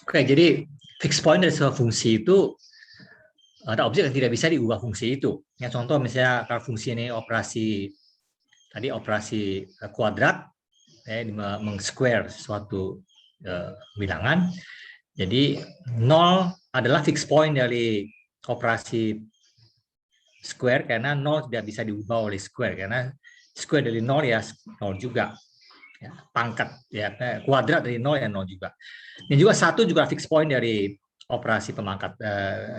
Oke, jadi fixed point dari sebuah fungsi itu ada objek yang tidak bisa diubah fungsi itu. Ya, contoh misalnya kalau fungsi ini operasi kuadrat, ya, meng-square suatu bilangan. Jadi 0 adalah fixed point dari operasi square karena 0 tidak bisa diubah oleh square karena square dari 0 ya 0 juga. Ya, pangkat ya kuadrat dari 0 ya 0 juga. Dan juga 1 juga fixed point dari operasi pemangkat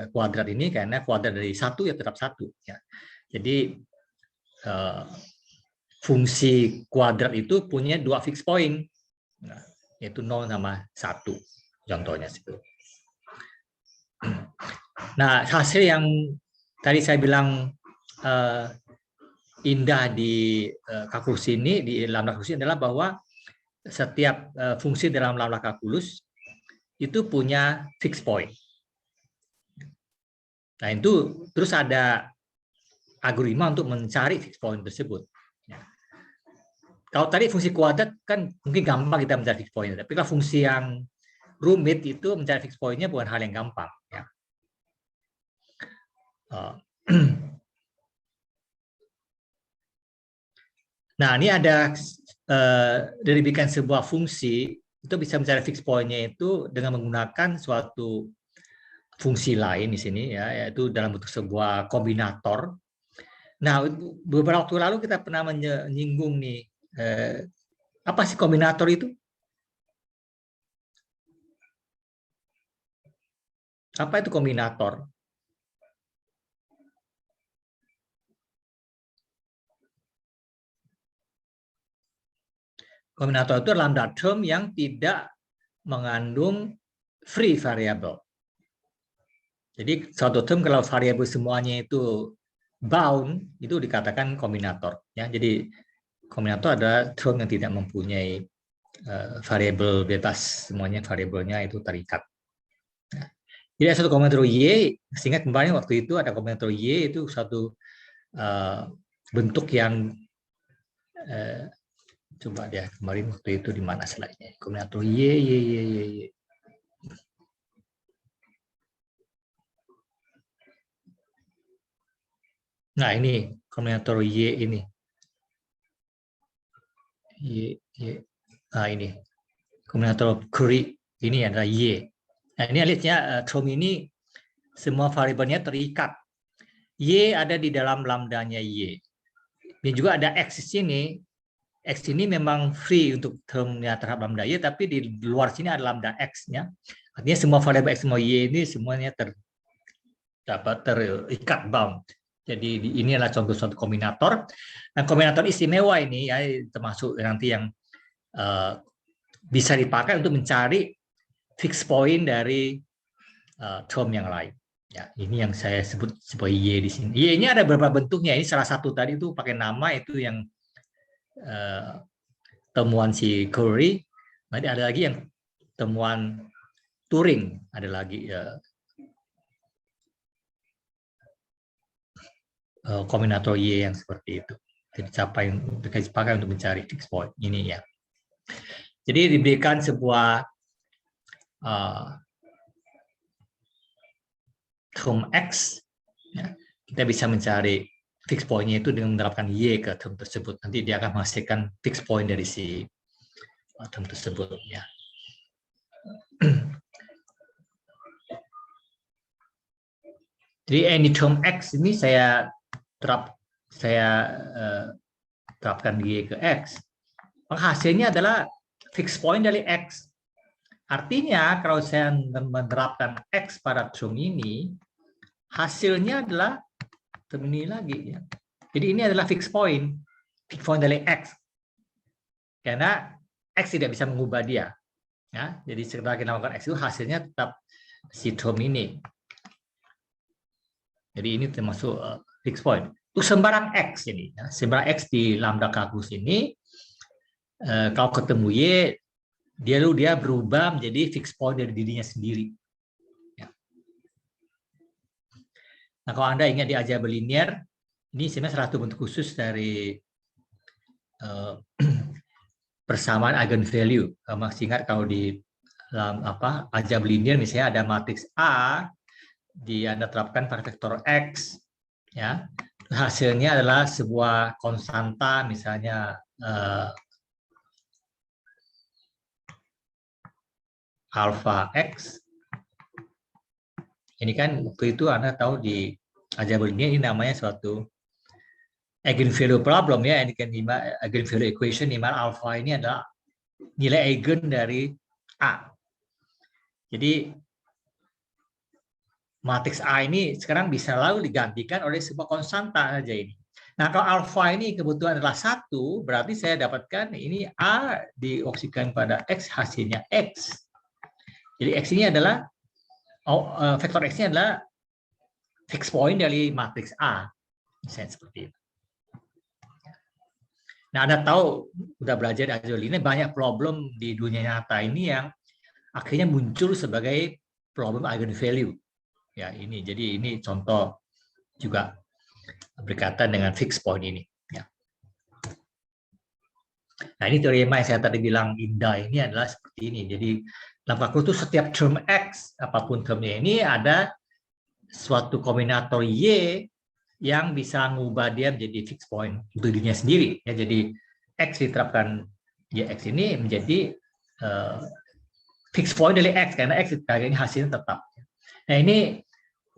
kuadrat ini karena kuadrat dari 1 ya tetap 1 ya. Jadi fungsi kuadrat itu punya 2 fixed point. Nah, yaitu 0 sama 1 contohnya itu. Nah, hasil yang tadi saya bilang indah di kalkulus ini, di lambda kalkulus ini adalah bahwa setiap fungsi dalam lambda kalkulus itu punya fixed point. Nah, itu terus ada algoritma untuk mencari fixed point tersebut. Kalau tadi fungsi kuadrat kan mungkin gampang kita mencari fixed point, tapi kalau fungsi yang rumit itu mencari fixed point-nya bukan hal yang gampang. Ya. Nah, ini ada dari bikin sebuah fungsi itu bisa mencari fixed point-nya itu dengan menggunakan suatu fungsi lain di sini ya, yaitu dalam bentuk sebuah kombinator. Nah, beberapa waktu lalu kita pernah menyinggung nih apa sih kombinator itu? Apa itu kombinator? Kombinator itu lambda term yang tidak mengandung free variable. Jadi suatu term kalau variabel semuanya itu bound, itu dikatakan kombinator. Ya, jadi kombinator adalah term yang tidak mempunyai variabel bebas, semuanya variabelnya itu terikat. Nah, jadi ada satu kombinator Y, sehingga kemarin waktu itu ada kombinator Y itu satu bentuk yang coba dia kemarin waktu itu di mana slide-nya? Kombinator Y. Nah, ini kombinator Y ini. Y. Nah, ini. Kombinator Curie ini adalah Y. Nah, ini lihatnya term ini semua variabelnya terikat. Y ada di dalam lambdanya Y. Dan juga ada X di sini. X ini memang free untuk termnya terhadap lambda Y, tapi di luar sini ada lambda X-nya. Artinya semua variabel X sama Y ini semuanya terikat bound. Jadi ini adalah contoh suatu kombinator. Nah, kombinator istimewa ini ya termasuk nanti yang bisa dipakai untuk mencari fixed point dari term yang lain. Ya, ini yang saya sebut sebagai Y di sini. Y ini ada beberapa bentuknya. Ini salah satu tadi itu pakai nama itu yang temuan si Curie. Nanti ada lagi yang temuan Turing, ada lagi kombinator Y yang seperti itu. Jadi dipakai untuk mencari fixed point ini ya. Jadi diberikan sebuah term X, ya, kita bisa mencari fixed point-nya itu dengan menerapkan Y ke term tersebut. Nanti dia akan menghasilkan fixed point dari si term tersebut. Ya. Jadi any term X ini saya terapkan Y ke X. Maka hasilnya adalah fixed point dari X. Artinya kalau saya menerapkan X pada term ini, hasilnya adalah term ini lagi. Ya. Jadi ini adalah fixed point dari X. Karena X tidak bisa mengubah dia. Ya, jadi setelah kita melakukan X itu hasilnya tetap si term ini. Jadi ini termasuk fixed point. Untuk sembarang X ini, ya, sembarang X di lambda kalkulus ini, kalau ketemu Y, dia berubah menjadi fixed point dari dirinya sendiri. Ya. Nah, kalau Anda ingat di aljabar linear, ini sebenarnya salah satu bentuk khusus dari persamaan eigenvalue. Masih ingat kalau di dalam aljabar linear misalnya ada matriks A, Anda terapkan pada vektor X, ya hasilnya adalah sebuah konstanta misalnya alpha X. Ini kan waktu itu Anda tahu di aljabar linear ini namanya suatu eigenvalue problem ya, eigenvalue equation di mana alpha ini adalah nilai eigen dari A. Jadi matriks A ini sekarang bisa lalu digantikan oleh sebuah konstanta saja ini. Nah, kalau alfa ini kebetulan adalah 1, berarti saya dapatkan ini A dioksikan pada X, hasilnya X. Jadi X ini adalah, vektor X ini adalah fixed point dari matriks A. Misalnya seperti itu. Nah, Anda tahu, udah belajar di aljabar linear, banyak problem di dunia nyata ini yang akhirnya muncul sebagai problem eigenvalue. Ya, ini jadi ini contoh juga berkaitan dengan fixed point ini. Ya. Nah, ini teorema yang saya tadi bilang indah ini adalah seperti ini. Jadi dalam kalkulus itu setiap term X, apapun termnya ini ada suatu kombinator Y yang bisa mengubah dia menjadi fixed point untuk dirinya sendiri. Ya, jadi X diterapkan YX ini menjadi fixed point dari X, karena X ini hasilnya tetap. Nah, ini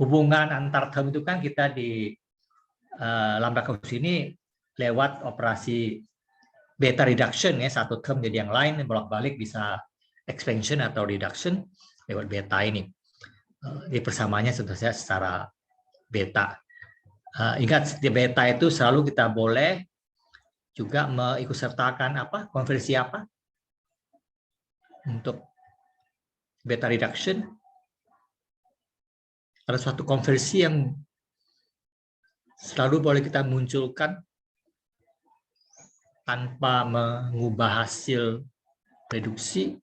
hubungan antar term itu kan kita di lambda kalkulus ini lewat operasi beta reduction ya, satu term jadi yang lain bolak-balik bisa expansion atau reduction lewat beta ini. Jadi persamaannya sebetulnya secara beta. Ingat di beta itu selalu kita boleh juga mengikutsertakan konversi untuk beta reduction. Ada suatu konversi yang selalu boleh kita munculkan tanpa mengubah hasil reduksi.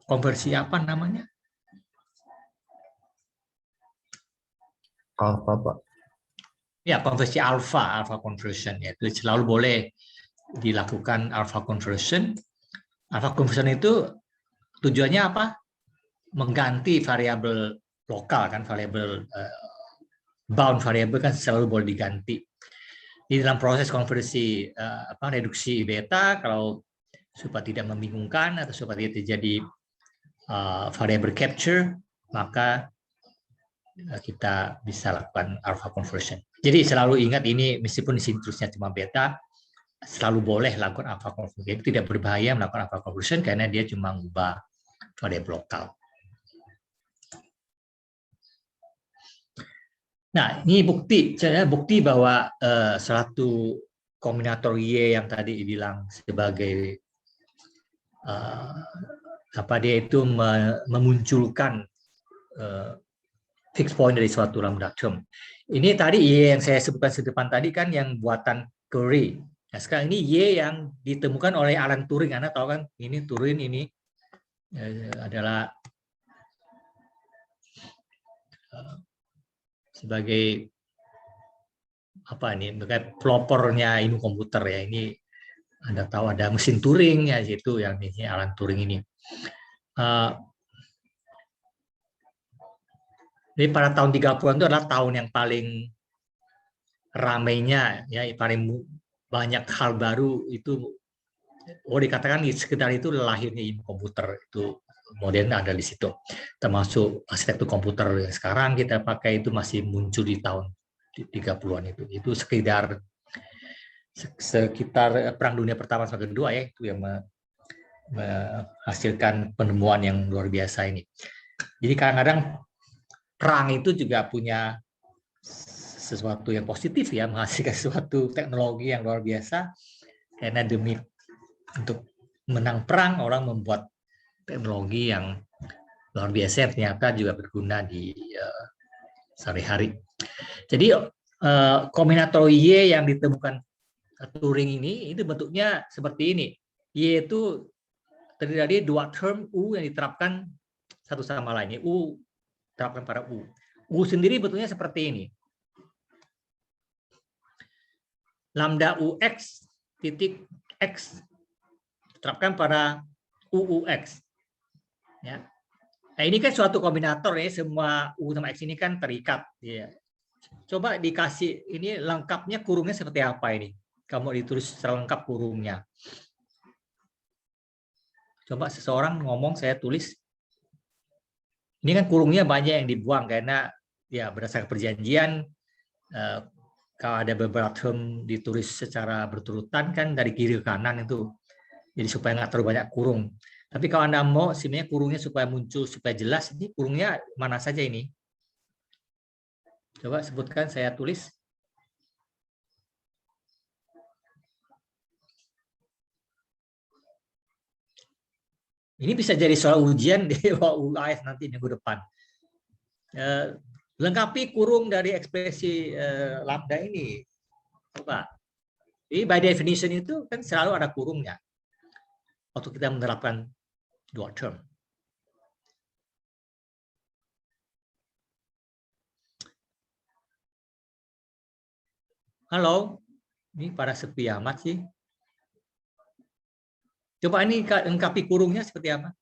Konversi apa namanya? Alpha, Pak. Ya, konversi alpha conversion. Ya. Itu selalu boleh dilakukan alpha conversion. Alpha conversion itu tujuannya apa? Mengganti variabel lokal kan, variabel bound variabel kan selalu boleh diganti. Di dalam proses konversi reduksi beta, kalau supaya tidak membingungkan atau supaya tidak terjadi variable capture, maka kita bisa lakukan alpha conversion. Jadi selalu ingat ini, meskipun di sini terusnya cuma beta, selalu boleh lakukan alpha conversion. Itu tidak berbahaya melakukan alpha conversion karena dia cuma mengubah variabel lokal. Nah, ini bukti bahwa suatu kombinator Y yang tadi dibilang sebagai dia itu memunculkan fixed point dari suatu lambda term. Ini tadi Y yang saya sebutkan di depan tadi kan yang buatan Curie. Nah, sekarang ini Y yang ditemukan oleh Alan Turing. Anda tahu kan, ini Turing ini adalah sebagai pelopornya ilmu komputer ya. Ini Anda tahu ada mesin Turing ya, itu yang ini Alan Turing ini. Jadi pada tahun 30-an itu adalah tahun yang paling ramainya ya, paling banyak hal baru itu. Dikatakan di sekitar itu lahirnya ilmu komputer itu modern ada di situ. Termasuk arsitektur komputer yang sekarang kita pakai itu masih muncul di tahun 30-an itu. Itu sekitar Perang Dunia Pertama sampai kedua ya, itu yang menghasilkan penemuan yang luar biasa ini. Jadi kadang-kadang perang itu juga punya sesuatu yang positif ya, menghasilkan sesuatu teknologi yang luar biasa, karena demi untuk menang perang orang membuat teknologi yang luar biasa yang ternyata juga berguna di sehari-hari. Jadi kombinator Y yang ditemukan Turing ini itu bentuknya seperti ini. Y itu terdiri dari dua term U yang diterapkan satu sama lainnya. U diterapkan pada U. U sendiri bentuknya seperti ini. Lambda UX titik X diterapkan pada UUX. Ya. Nah, ini kan suatu kombinator ya, semua U sama X ini kan terikat. Ya. Coba dikasih ini lengkapnya kurungnya seperti apa ini? Kamu ditulis secara lengkap kurungnya. Coba seseorang ngomong, saya tulis. Ini kan kurungnya banyak yang dibuang karena ya berdasarkan perjanjian kalau ada beberapa term ditulis secara berturutan kan dari kiri ke kanan itu. Jadi supaya nggak terlalu banyak kurung. Tapi kalau Anda mau sebenarnya kurungnya supaya muncul, supaya jelas, ini kurungnya mana saja ini? Coba sebutkan, saya tulis. Ini bisa jadi soal ujian di UAS nanti minggu depan. Lengkapi kurung dari ekspresi lambda ini. Coba. Jadi by definition itu kan selalu ada kurungnya. Waktu kita menerapkan dua term. Halo, ini pada sepi amat sih. Coba ini lengkapi kurungnya seperti apa?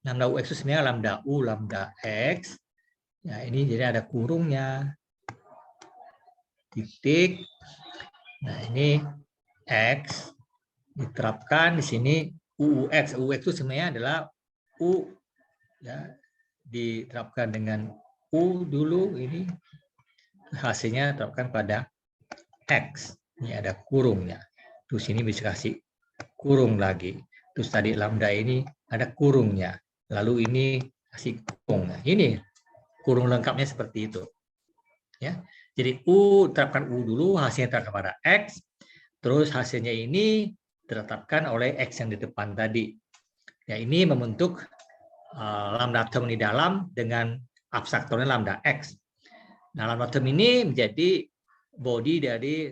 Lambda UX itu sebenarnya lambda U, lambda X. Ya, ini jadi ada kurungnya. Titik. Nah, ini X. Diterapkan di sini UUX. UUX itu sebenarnya adalah U. Ya, diterapkan dengan U dulu, ini hasilnya diterapkan pada X. Ini ada kurungnya. Terus ini bisa kasih kurung lagi. Terus tadi lambda ini ada kurungnya. Lalu ini kasih kurung. Nah, ini kurung lengkapnya seperti itu. Ya. Jadi U terapkan U dulu, hasilnya terapkan pada X. Terus hasilnya ini ditetapkan oleh X yang di depan tadi. Ya, ini membentuk lambda term di dalam dengan abstraktornya lambda X. Nah, lambda term ini menjadi body dari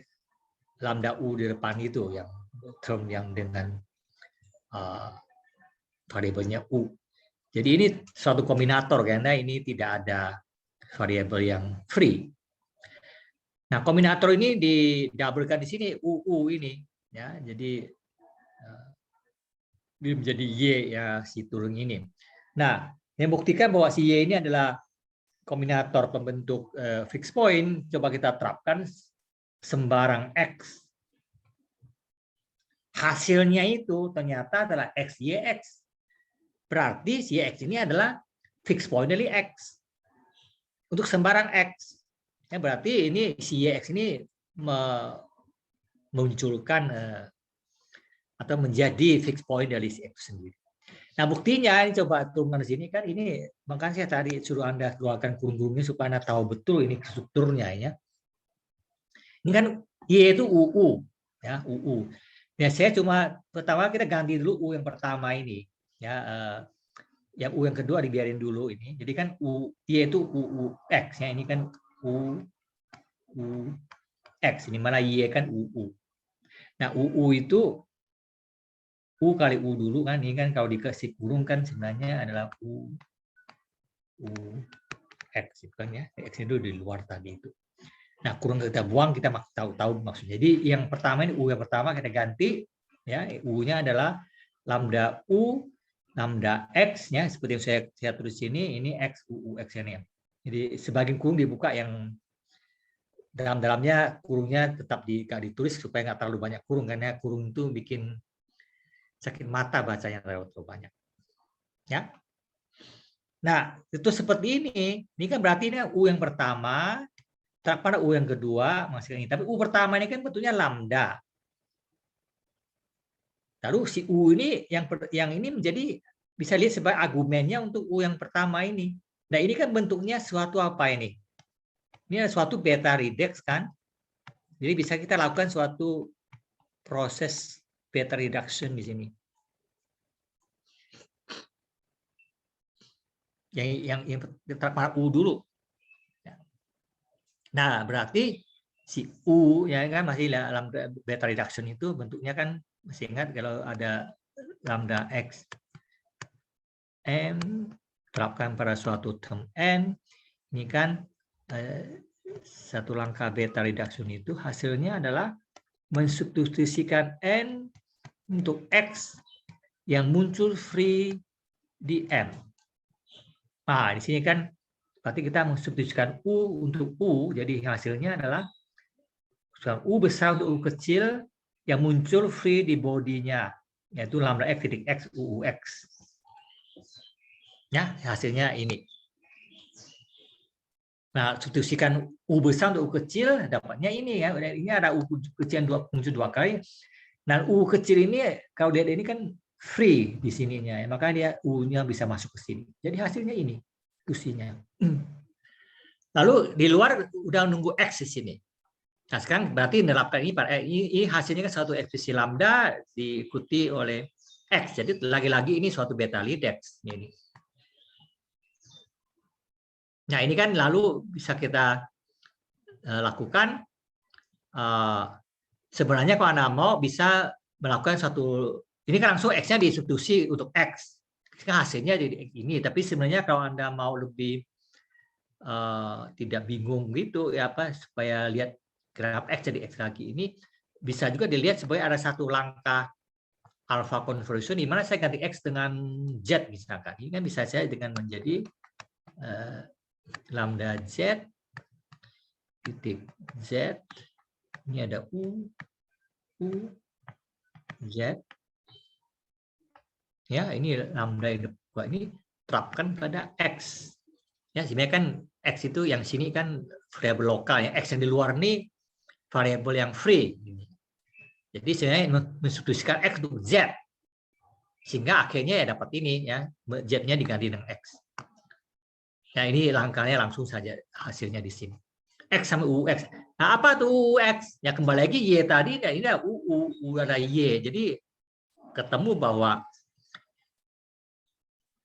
lambda U di depan itu, yang term yang dengan variabelnya U. Jadi ini suatu kombinator karena ini tidak ada variabel yang free. Nah, kombinator ini didabelkan di sini UU ini, ya. Jadi ini menjadi Y ya, si turun ini. Nah, yang buktikan bahwa si Y ini adalah kombinator pembentuk fixed point. Coba kita terapkan sembarang X. Hasilnya itu ternyata adalah XYX. Berarti si X ini adalah fixed point dari X. Untuk sembarang X. Ya, berarti ini si YX ini memunculkan atau menjadi fixed point dari si X sendiri. Nah, buktinya ini coba turunkan di sini kan, ini makanya saya tadi suruh Anda keluarkan kurung-kurungnya supaya Anda tahu betul ini strukturnya ya. Ini kan Y itu UU ya, UU. Ya, saya cuma pertama kita ganti dulu U yang pertama ini ya, yang U yang kedua dibiarin dulu ini. Jadi kan U Y itu UU X ya, ini kan U X, ini mana Y kan UU. Nah, UU itu U kali U dulu kan, ini kan kalau dikasih kurung kan sebenarnya adalah U X kan ya, X itu di luar tadi itu. Nah, kurung kita buang, kita tahu maksudnya. Jadi yang pertama ini U yang pertama kita ganti ya, U-nya adalah lambda U lambda X ya, seperti yang saya tulis sini, ini X UU X ini. Jadi sebagian kurung dibuka yang dalamnya kurungnya tetap ditulis supaya nggak terlalu banyak kurung, karena kurung itu bikin sakit mata bacanya terlalu banyak. Ya. Nah, itu seperti ini. Ini kan berarti ini U yang pertama, pada U yang kedua, masih ini. Tapi U pertama ini kan bentuknya lambda. Lalu si U ini yang ini menjadi bisa lihat sebagai argumennya untuk U yang pertama ini. Nah, ini kan bentuknya suatu apa ini? Ini adalah suatu beta redox kan? Jadi bisa kita lakukan suatu proses beta reduction di sini. Yang U dulu. Nah, berarti si U ya kan masih lambda beta reduction itu bentuknya kan masih ingat kalau ada lambda x n terapkan pada suatu term n, ini kan satu langkah beta reduction itu hasilnya adalah mensubstitusikan n untuk x yang muncul free di n. Nah, di sini kan berarti kita mensubstitusikan U untuk U, jadi hasilnya adalah U besar untuk U kecil yang muncul free di bodinya, yaitu lambda x titik x UUX. Ya, hasilnya ini. Nah, substitusikan U besar untuk U kecil, dapatnya ini ya. Ini ada U kecil yang muncul 2 kali. Nah, U kecil ini, kalau dia ini kan free di sininya, ya, maka dia U-nya bisa masuk ke sini. Jadi hasilnya ini, fungsinya. Lalu di luar udah nunggu X di sini. Nah, sekarang berarti menerapkan ini hasilnya kan suatu ekspresi lambda diikuti oleh X. Jadi lagi-lagi ini suatu beta lidex. Ini. Nah, ini kan lalu bisa kita lakukan. Sebenarnya kalau Anda mau bisa melakukan satu, ini kan langsung X-nya disubstitusi untuk X. Hasilnya jadi ini. Tapi sebenarnya kalau Anda mau lebih tidak bingung gitu, ya apa supaya lihat graf X jadi X lagi, ini bisa juga dilihat sebagai ada satu langkah alpha conversion di mana saya ganti X dengan Z misalkan. Ini kan bisa saya dengan menjadi lambda Z titik Z, ini ada U Z, ya ini lambda yang depan ini terapkan pada X. Ya, sebenarnya kan X itu yang sini kan variabel lokal, ya X yang di luar ini variabel yang free. Jadi sebenarnya mensubstitusikan X untuk Z. Sehingga akhirnya ya dapat ini ya, Z-nya diganti dengan X. Nah, ini langkahnya langsung saja hasilnya di sini. X sama UX. Nah, apa tuh UX? Ya kembali lagi Y tadi, ya ini ada ada Y. Jadi ketemu bahwa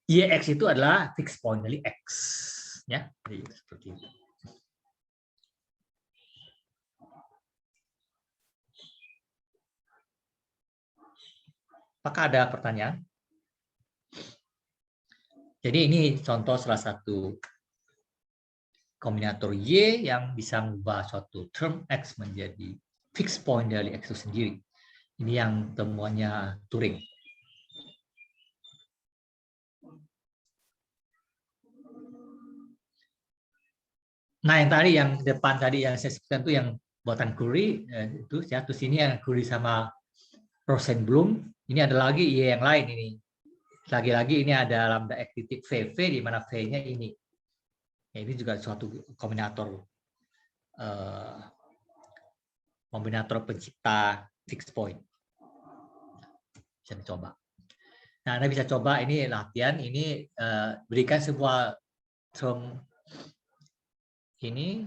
YX itu adalah fixed point dari X. Ya, jadi seperti itu. Apakah ada pertanyaan? Jadi ini contoh salah satu kombinator Y yang bisa mengubah suatu term X menjadi fixed point dari X itu sendiri. Ini yang temuannya Turing. Nah, yang tadi yang depan tadi yang saya sebutkan itu yang buatan Curie itu ya, terus ini yang Curie sama Rosenblum. Ini ada lagi Y yang lain ini. Lagi-lagi ini ada lambda X titik VV di mana V-nya ini. Ya, ini juga suatu kombinator pencipta fixed point. Bisa dicoba. Nah, Anda bisa coba ini latihan ini berikan sebuah term ini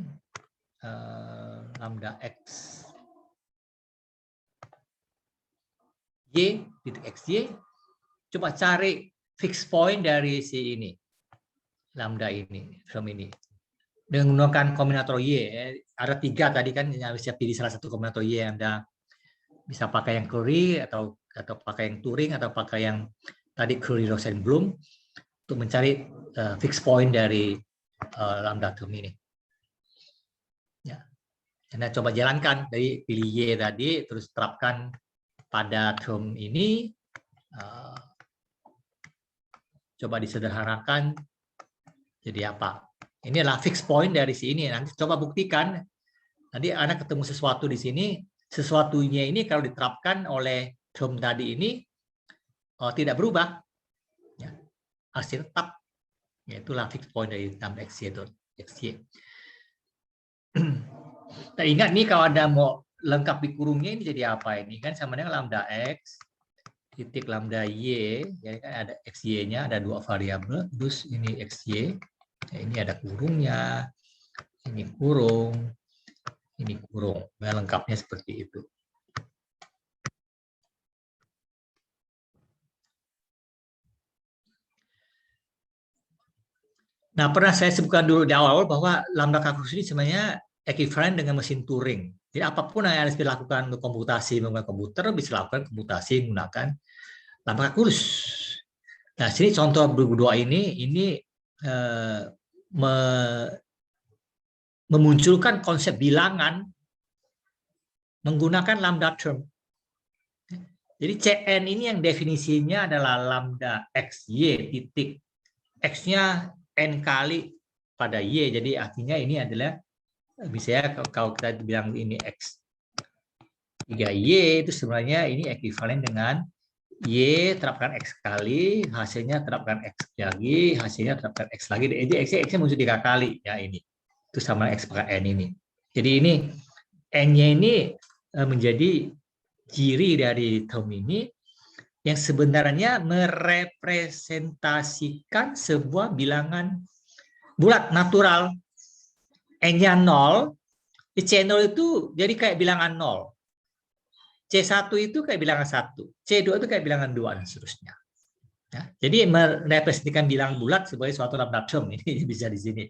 lambda X Y titik XY, coba cari fixed point dari si ini lambda ini, term ini dengan menggunakan kombinator Y. Ada 3 tadi kan, yang bisa pilih salah satu kombinator Y. Anda bisa pakai yang Curie atau pakai yang Turing atau pakai yang tadi Curie Rosenblum untuk mencari fixed point dari lambda term ini. Ya. Anda coba jalankan dari pilih Y tadi, terus terapkan pada term ini, coba disederhanakan jadi apa. Ini adalah fixed point dari sini. Nanti coba buktikan. Nanti Anda ketemu sesuatu di sini, sesuatunya ini kalau diterapkan oleh term tadi ini tidak berubah. Ya. Hasil tetap. Itulah fixed point dari lambda XY itu. XY. Nah, ingat nih kalau Anda mau lengkap di kurungnya ini jadi apa ini? Kan sama dengan lambda X titik lambda Y, ya kan ada XY-nya, ada 2 variabel, terus ini XY, ya, ini ada kurungnya, ini kurung, nah, lengkapnya seperti itu. Nah, pernah saya sebutkan dulu di awal bahwa lambda kalkulus ini sebenarnya ekuivalen dengan mesin Turing. Jadi apapun yang harus dilakukan untuk komputasi menggunakan komputer bisa dilakukan komputasi menggunakan lambda kalkulus. Nah, sini contoh berdua ini memunculkan konsep bilangan menggunakan lambda term. Jadi Cn ini yang definisinya adalah lambda xy titik x-nya n kali pada y. Jadi artinya ini adalah misalnya kalau kita bilang ini x 3y itu sebenarnya ini ekuivalen dengan y terapkan x kali, hasilnya terapkan x lagi, hasilnya terapkan x lagi. Jadi x-nya muncul 3 kali ya ini. Itu sama x per n ini. Jadi ini n-nya ini menjadi ciri dari term ini yang sebenarnya merepresentasikan sebuah bilangan bulat natural. N-nya 0, C0 itu jadi kayak bilangan 0. C1 itu kayak bilangan 1, C2 itu kayak bilangan 2, dan seterusnya. Ya, jadi merepresentasikan bilangan bulat sebagai suatu lambda term, ini bisa di sini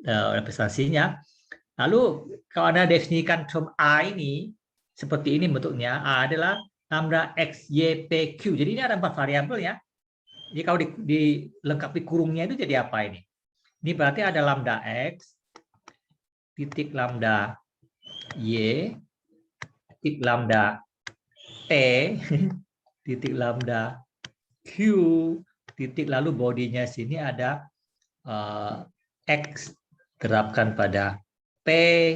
representasinya. Lalu kalau Anda definisikan term A ini, seperti ini bentuknya, A adalah lambda X, Y, P, Q. Jadi ini ada 4 variabel ya. Jadi kalau dilengkapi kurungnya itu jadi apa ini? Ini berarti ada lambda X, titik lambda Y, titik lambda T, titik lambda Q, titik lalu bodinya sini ada X terapkan pada P,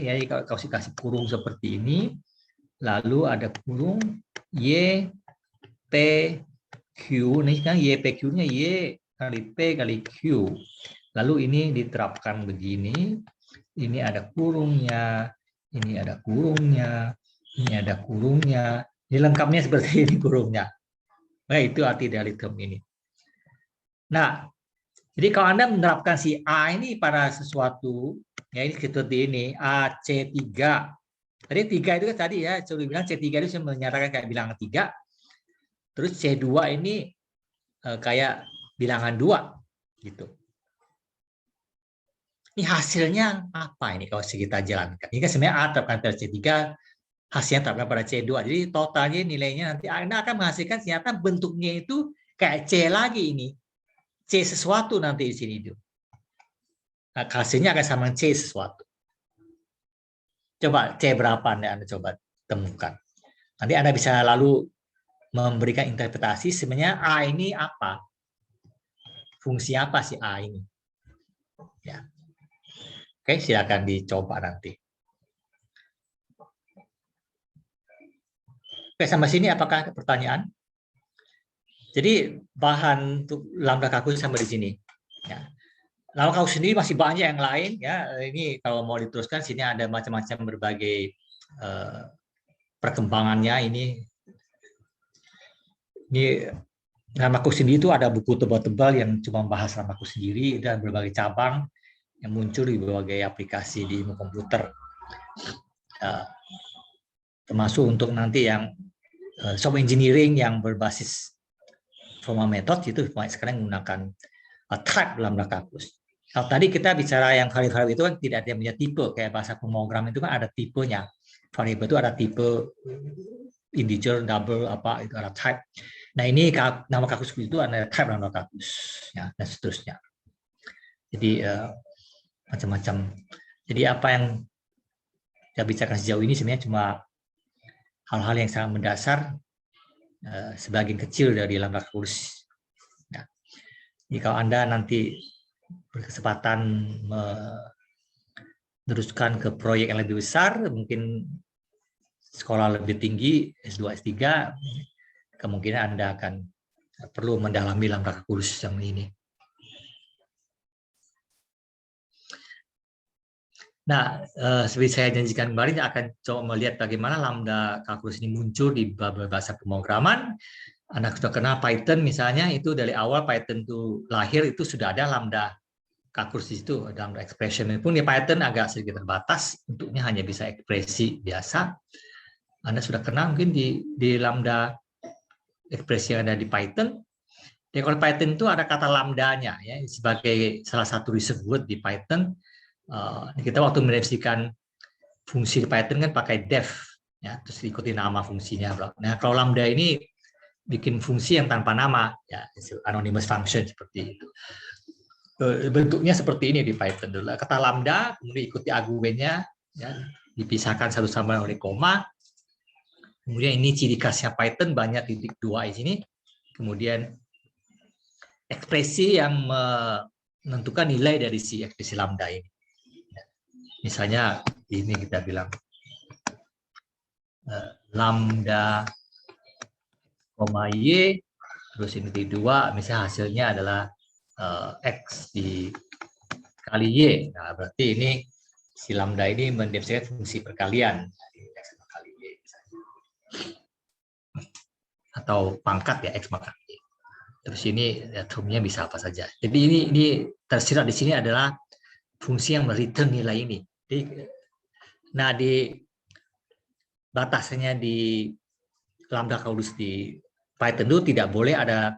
ya kalau kasih kurung seperti ini, lalu ada kurung Y, P, Q, ini kan Y, P, Q-nya Y kali P kali Q, lalu ini diterapkan begini, ini ada kurungnya, ini ada kurungnya, ini ada kurungnya. Ini lengkapnya seperti ini kurungnya. Nah, itu arti dari term ini. Nah, jadi kalau Anda menerapkan si A ini pada sesuatu, ya ini seperti ini, AC3. Tadi 3 itu kan tadi ya, saya bilang C3 itu menyatakan kayak bilangan 3. Terus C2 ini kayak bilangan 2. Gitu. Ini hasilnya apa ini kalau kita jalankan? Ini kan sebenarnya A terapkan pada C3, hasilnya terapkan pada C2. Jadi totalnya nilainya nanti Anda akan menghasilkan ternyata bentuknya itu kayak C lagi ini. C sesuatu nanti di sini itu. Nah, hasilnya akan sama C sesuatu. Coba C berapa Anda coba temukan. Nanti Anda bisa lalu memberikan interpretasi sebenarnya A ini apa. Fungsi apa sih A ini. Ya. Oke, silakan dicoba nanti. Oke, sampai sini apakah ada pertanyaan? Jadi bahan untuk lambda kalkulus sampai di sini. Ya. Lambda kalkulus sendiri masih banyak yang lain. Ya, ini kalau mau diteruskan sini ada macam-macam berbagai perkembangannya ini. Ini lambda kalkulus sendiri itu ada buku tebal-tebal yang cuma bahas lambda kalkulus sendiri dan berbagai cabang yang muncul di berbagai aplikasi di ilmu komputer. Termasuk untuk nanti yang software engineering yang berbasis formal method itu sekarang menggunakan type lambda kalkulus. Kalau tadi kita bicara yang variabel itu kan tidak ada yang punya tipe, kayak bahasa pemrogram itu kan ada tipenya. Variabel itu ada tipe integer, double, apa itu ada type. Nah ini nama kalkulus itu ada type lambda kalkulus, ya, dan seterusnya. Jadi macam-macam. Jadi apa yang saya bicarakan sejauh ini sebenarnya cuma hal-hal yang sangat mendasar, sebagian kecil dari lambda kalkulus. Nah, jadi kalau Anda nanti berkesempatan meneruskan ke proyek yang lebih besar, mungkin sekolah lebih tinggi, S2, S3, kemungkinan Anda akan perlu mendalami lambda kalkulus yang ini. Nah, seperti saya janjikan kemarin, akan coba melihat bagaimana lambda kalkulus ini muncul di bahasa pemrograman. Anda sudah kenal Python misalnya, itu dari awal Python itu lahir itu sudah ada lambda kalkulus di situ, ada lambda expression. Pun di Python agak sedikit terbatas, bentuknya hanya bisa ekspresi biasa. Anda sudah kenal mungkin di lambda ekspresi yang ada di Python. Di kalau Python itu ada kata lambdanya ya, sebagai salah satu reserve word di Python. Kita waktu mendefinisikan fungsi di Python kan pakai def, ya, terus diikuti nama fungsinya. Nah, kalau lambda ini bikin fungsi yang tanpa nama, ya, anonymous function seperti itu. Bentuknya seperti ini di Python dulu. Kata lambda, kemudian ikuti argumennya, ya, dipisahkan satu sama oleh koma. Kemudian ini ciri khasnya Python, banyak titik dua di sini. Kemudian ekspresi yang menentukan nilai dari si ekspresi lambda ini. Misalnya ini kita bilang lambda koma y, terus ini di 2, misalnya hasilnya adalah x dikali y. Nah, berarti ini si lambda ini mendefinisikan fungsi perkalian. X kali y misalnya. Atau pangkat ya, x pangkat y. Terus ini ya, termnya bisa apa saja. Jadi ini tersirat di sini adalah fungsi yang mereturn nilai ini. Nah, di batasnya di lambda calculus di Python itu tidak boleh ada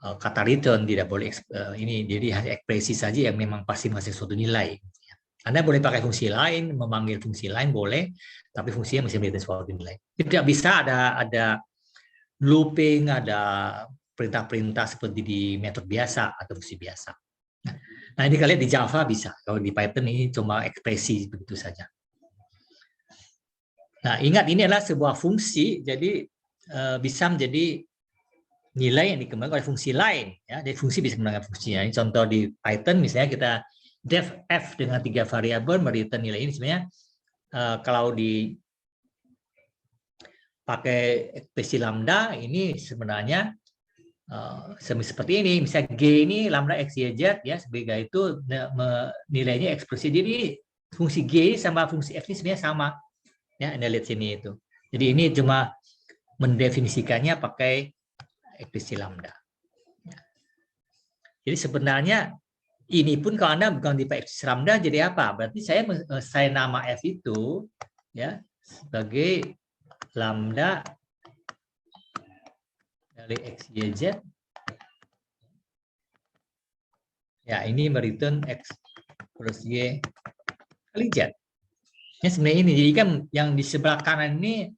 kata return, tidak boleh ini, jadi hanya ekspresi saja yang memang pasti menghasilkan suatu nilai. Anda boleh pakai fungsi lain, memanggil fungsi lain boleh, tapi fungsinya mesti mereturn suatu nilai. Tidak bisa ada looping, ada perintah-perintah seperti di metode biasa atau fungsi biasa. Nah, ini kalian di Java bisa. Kalau di Python ini cuma ekspresi begitu saja. Nah, ingat ini adalah sebuah fungsi, jadi bisa menjadi nilai yang dikembangkan oleh fungsi lain. Ya, jadi fungsi bisa menggunakan fungsinya. Ini contoh di Python, misalnya kita def f dengan 3 variabel mereturn nilai ini. Sebenarnya kalau di pakai ekspresi lambda ini sebenarnya seperti ini, misalnya G ini lambda X, Y, Z, ya, sebagai itu nilainya ekspresi. Jadi fungsi G sama fungsi F ini sebenarnya sama. Ya, Anda lihat sini itu. Jadi ini cuma mendefinisikannya pakai ekspresi lambda. Ya. Jadi sebenarnya ini pun kalau Anda bukan dipakai ekspresi lambda, jadi apa? Berarti saya nama F itu ya sebagai lambda dari X, Y, Z. Ya, ini mereturn X plus Y kali Z. Ya, sebenarnya ini. Jadi kan yang di sebelah kanan ini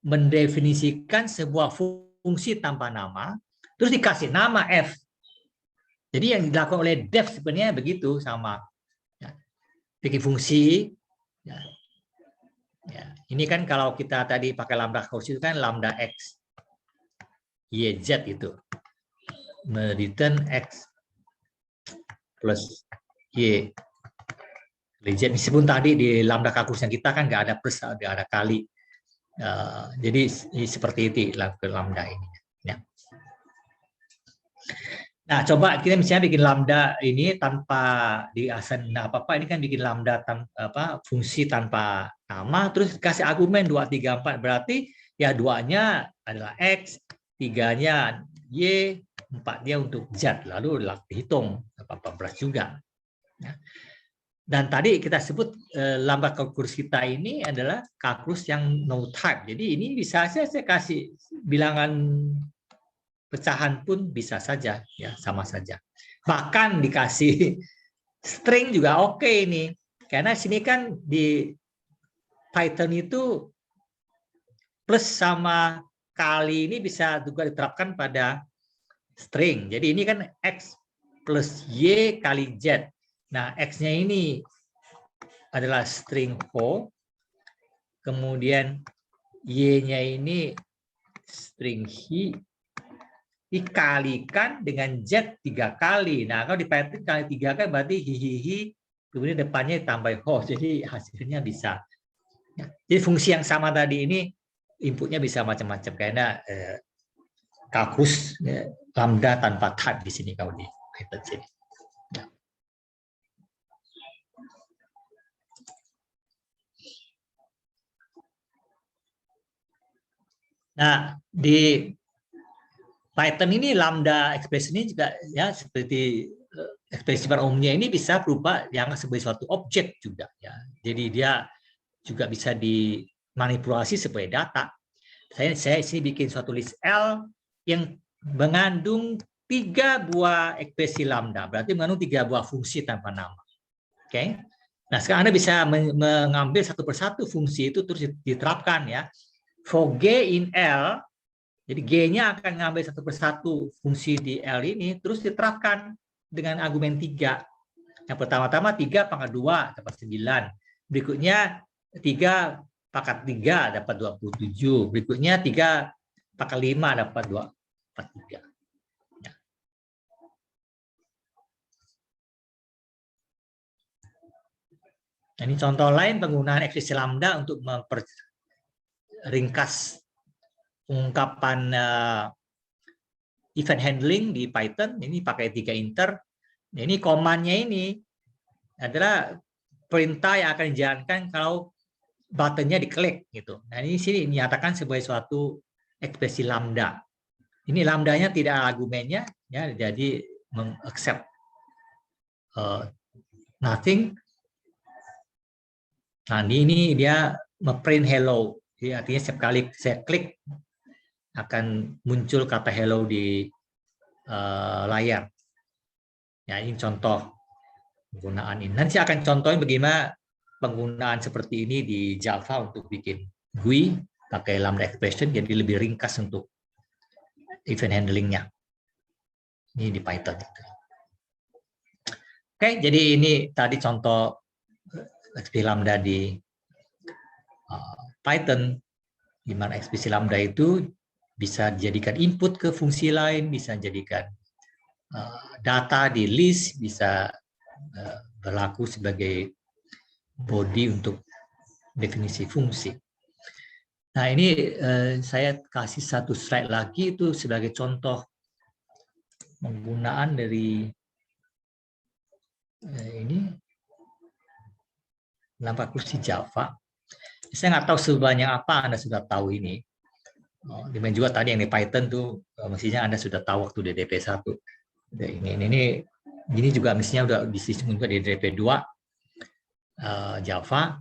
mendefinisikan sebuah fungsi tanpa nama, terus dikasih nama F. Jadi yang dilakukan oleh def sebenarnya begitu, sama. Ya, bikin fungsi. Ya. Ya. Ini kan kalau kita tadi pakai lambda calculus itu kan lambda X, Y, Z itu. Mereturn X plus Y kali Z. Meskipun tadi di lambda calculusnya kita kan nggak ada plus, nggak ada kali. Jadi seperti itu lambda ini. Ya. Nah, coba kita misalnya bikin lambda ini tanpa diasen apa-apa. Ini kan bikin lambda fungsi tanpa nama, terus kasih argumen 2, 3, 4. Berarti ya 2-nya adalah X, 3-nya Y, 4-nya untuk Z. Lalu dihitung 14 juga. Ya. Dan tadi kita sebut lambda kalkulus kita ini adalah kalkulus yang no type. Jadi ini bisa saya kasih bilangan pecahan pun bisa saja, ya sama saja. Bahkan dikasih string juga oke ini, karena sini kan di Python itu plus sama kali ini bisa juga diterapkan pada string. Jadi ini kan X plus Y kali Z. Nah, X-nya ini adalah string ho, kemudian Y-nya ini string he, dikalikan dengan Z 3 kali. Nah, kalau di Python kali 3 kan berarti hihihi, kemudian depannya tambah ho, jadi hasilnya bisa. Jadi fungsi yang sama tadi ini inputnya bisa macam-macam, karena kalkulus lambda tanpa type di sini kalau di Python sini. Nah, di Python ini lambda ekspresi ini juga ya seperti ekspresi pada umumnya ini bisa berupa yang sebagai suatu objek juga ya. Jadi dia juga bisa dimanipulasi sebagai data. Saya sini bikin suatu list L yang mengandung 3 buah ekspresi lambda, berarti mengandung 3 buah fungsi tanpa nama. Oke. Nah, sekarang Anda bisa mengambil satu persatu fungsi itu terus diterapkan ya. For G in L, jadi G-nya akan ngambil satu persatu fungsi di L ini, terus diterapkan dengan argumen 3. Yang pertama-tama 3 pangkat 2 dapat 9. Berikutnya 3 pangkat 3 dapat 27. Berikutnya 3 pangkat 5 dapat 43. Nah, ini contoh lain penggunaan ekspresi lambda untuk memperingkas ungkapan event handling di Python. Ini pakai 3 inter. Ini komannya ini adalah perintah yang akan dijalankan kalau buttonnya diklik gitu. Nah, ini sini dinyatakan sebagai suatu ekspresi lambda. Ini lambdanya tidak ada argumennya, ya, jadi mengaccept nothing. Nah, ini dia ngeprint hello. Jadi artinya setiap kali saya klik akan muncul kata hello di layar. Ya, ini contoh penggunaan ini. Nanti saya akan contohin bagaimana penggunaan seperti ini di Java untuk bikin GUI pakai lambda expression, jadi lebih ringkas untuk event handlingnya. Ini di Python. Oke, jadi ini tadi contoh ekspresi lambda di Python, di mana ekspresi lambda itu bisa dijadikan input ke fungsi lain, bisa dijadikan data di list, bisa berlaku sebagai body untuk definisi fungsi. Nah, ini saya kasih satu slide lagi itu sebagai contoh penggunaan dari ini nampak kursi Java. Saya nggak tahu sebanyak apa Anda sudah tahu ini. Demikian juga tadi yang di Python tuh mestinya Anda sudah tahu waktu di DP1. Ini juga mestinya udah disisipkan juga di DP2 Java.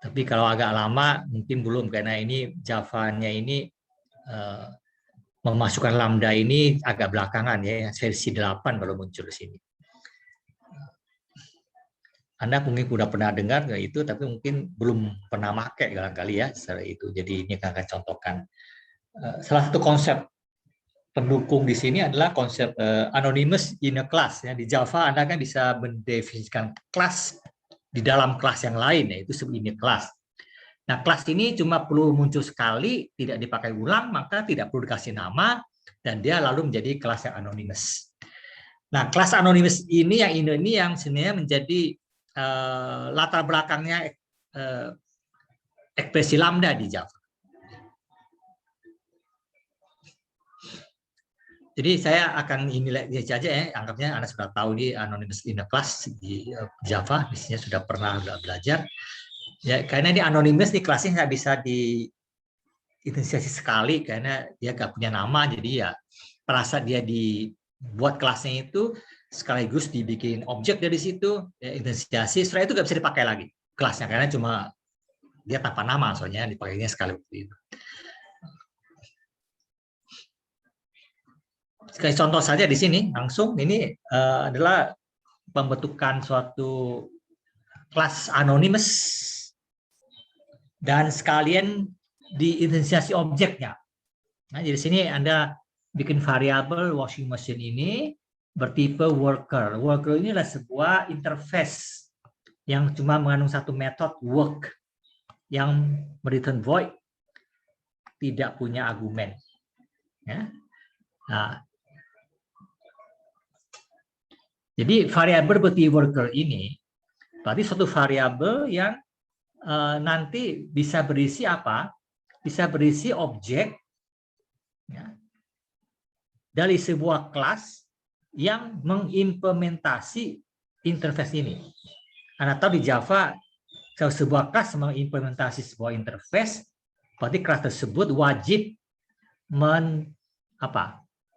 Tapi kalau agak lama mungkin belum, karena ini Java-nya ini memasukkan lambda ini agak belakangan ya, versi 8 baru muncul di sini. Anda mungkin sudah pernah dengar itu, tapi mungkin belum pernah pakai barangkali ya secara itu. Jadi ini akan contohkan. Salah satu konsep pendukung di sini adalah konsep anonymous in a class. Ya. Di Java Anda kan bisa mendefinisikan kelas di dalam kelas yang lain, yaitu ini kelas. Nah, kelas ini cuma perlu muncul sekali, tidak dipakai ulang, maka tidak perlu dikasih nama, dan dia lalu menjadi kelas yang anonymous. Nah, kelas anonymous ini yang sebenarnya menjadi latar belakangnya ekspresi lambda di Java. Jadi saya akan ini saja ya, anggapnya Anda sudah tahu di anonymous in a class di Java, biasanya sudah pernah belajar. Ya, karena di anonymous di kelasnya nggak bisa diinisiasi sekali karena dia nggak punya nama, jadi ya perasa dia dibuat kelasnya itu sekaligus dibikin objek dari situ, ya, inisiasi, setelah itu nggak bisa dipakai lagi kelasnya karena cuma dia tanpa nama, soalnya dipakainya sekali waktu itu. Sekali contoh saja di sini langsung, ini adalah pembentukan suatu kelas anonymous dan sekalian diinisiasi objeknya. Nah, jadi sini Anda bikin variabel washing machine ini bertipe worker. Worker ini adalah sebuah interface yang cuma mengandung satu metode work yang return void, tidak punya argumen. Ya. Nah, jadi variabel bertipe worker ini berarti suatu variabel yang nanti bisa berisi apa? Bisa berisi objek ya, dari sebuah kelas yang mengimplementasi interface ini. Anda tahu di Java, kalau sebuah kelas mengimplementasi sebuah interface, berarti kelas tersebut wajib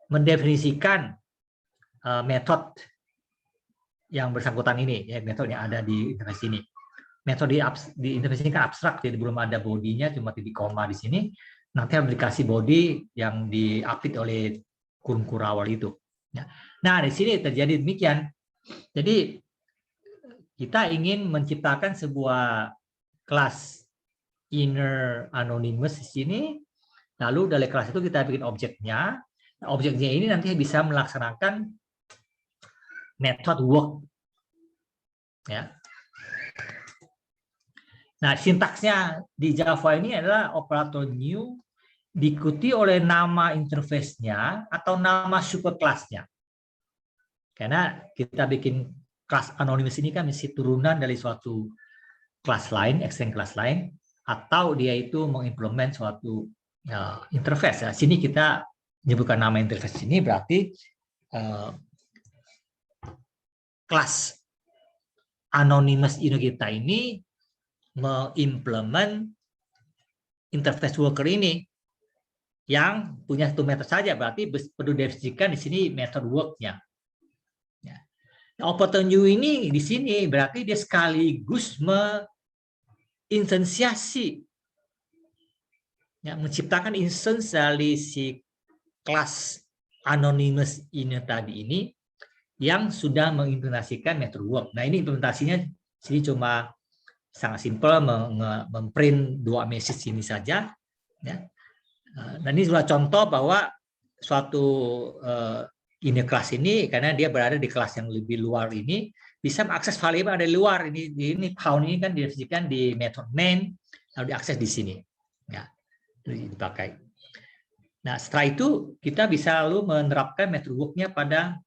mendefinisikan metode yang bersangkutan ini, ya, metode yang ada di interface ini. Metode di interface ini kan abstrak, jadi belum ada bodinya, cuma titik koma di sini. Nanti harus dikasih body yang di-update oleh kurung-kurung awal itu. Nah, di sini terjadi demikian. Jadi kita ingin menciptakan sebuah kelas inner anonymous di sini. Lalu dari kelas itu kita bikin objeknya. Nah, objeknya ini nanti bisa melaksanakan method work. Ya. Nah, sintaksnya di Java ini adalah operator new diikuti oleh nama interface-nya atau nama superclass-nya. Karena kita bikin kelas anonymous ini kan mesti turunan dari suatu kelas lain, extend kelas lain, atau dia itu mengimplement suatu interface. Nah, sini kita menyebutkan nama interface ini berarti kelas anonymous ini kita ini mengimplement interface worker ini yang punya satu metode saja, berarti perlu definisikan di sini method work-nya. Ya. Nah, operator new ini di sini berarti dia sekaligus menginstansiasi, ya, menciptakan instance dari si kelas anonymous ini tadi ini yang sudah mengimplementasikan method work. Nah, ini implementasinya sini cuma sangat simpel, memprint 2 message ini saja. Ya. Dan ini sudah contoh bahwa suatu inner class ini, karena dia berada di kelas yang lebih luar ini, bisa mengakses variabel dari luar. Ini count ini kan didefinisikan di method main, lalu diakses di sini. Ya, dipakai. Nah, setelah itu kita bisa lalu menerapkan method work-nya pada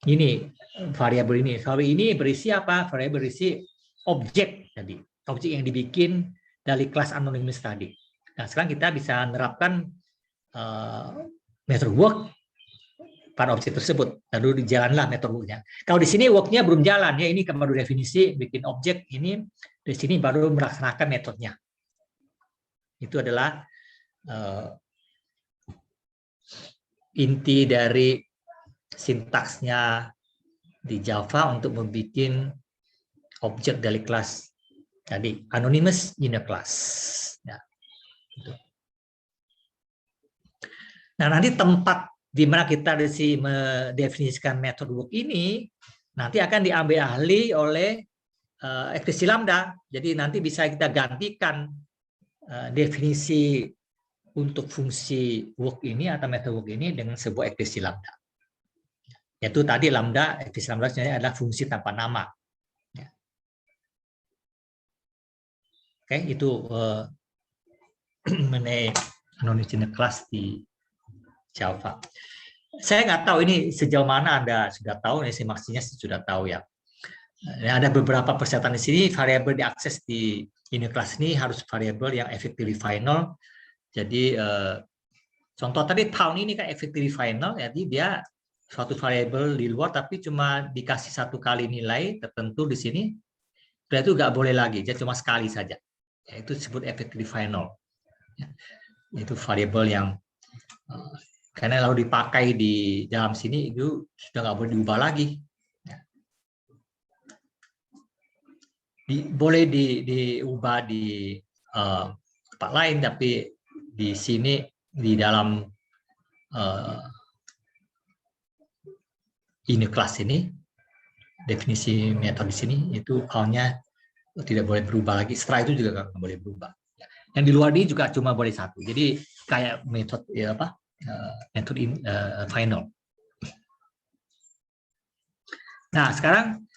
ini variabel ini. Variabel ini berisi apa? Variabel berisi objek tadi, objek yang dibikin dari kelas anonymous tadi. Nah, sekarang kita bisa menerapkan method work pada objek tersebut. Lalu dijalanlah method work-nya. Kalau di sini work-nya belum jalan, ya ini baru definisi bikin objek ini, di sini baru melaksanakan metodenya. Itu adalah inti dari sintaksnya di Java untuk membuat objek dari kelas tadi anonymous inner class. Ya. Nah, nanti tempat di mana kita mendefinisikan method work ini nanti akan diambil alih oleh ekspresi lambda. Jadi nanti bisa kita gantikan definisi untuk fungsi work ini atau method work ini dengan sebuah ekspresi lambda. Yaitu tadi lambda, ekspresi lambda sebenarnya adalah fungsi tanpa nama. Oke, itu mengenai anonymous inner class di Java. Saya nggak tahu ini sejauh mana Anda sudah tahu, ini maksudnya sudah tahu ya. Ada beberapa persyaratan di sini, variabel diakses di inner class ini harus variabel yang effectively final. Jadi contoh tadi tahun ini kan effectively final, jadi dia suatu variabel di luar tapi cuma dikasih satu kali nilai tertentu di sini, setelah itu nggak boleh lagi, jadi cuma sekali saja. Ya, itu disebut effectively final. Ya, itu variabel yang karena kalau dipakai di dalam sini itu sudah nggak boleh diubah lagi. Ya. Boleh diubah di tempat lain, tapi di sini di dalam inner class ini definisi metode di sini itu count-nya tidak boleh berubah lagi. Setelah itu juga nggak boleh berubah. Yang di luar ini juga cuma boleh satu. Jadi kayak metode ya apa? Metode final. Nah, sekarang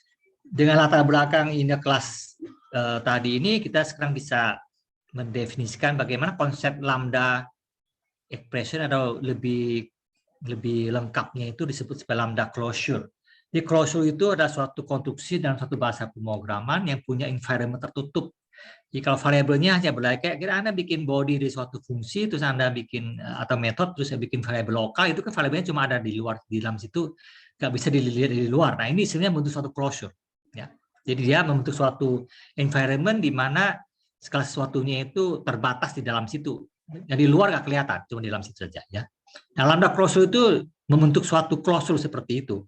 dengan latar belakang inner class tadi ini kita sekarang bisa mendefinisikan bagaimana konsep lambda expression atau lebih lengkapnya itu disebut sebagai lambda closure. Di closure itu ada suatu konstruksi dalam satu bahasa pemrograman yang punya environment tertutup. Jadi kalau variabelnya hanya berlari kayak Anda bikin body dari suatu fungsi, terus Anda bikin atau metode, terus Anda bikin variabel lokal, itu kan variabelnya cuma ada di luar, di dalam situ nggak bisa dilihat dari luar. Nah, ini sebenarnya membentuk suatu closure. Ya. Jadi dia membentuk suatu environment di mana segala sesuatunya itu terbatas di dalam situ. Jadi luar nggak kelihatan, cuma di dalam situ saja. Ya. Nah, lambda closure itu membentuk suatu closure seperti itu.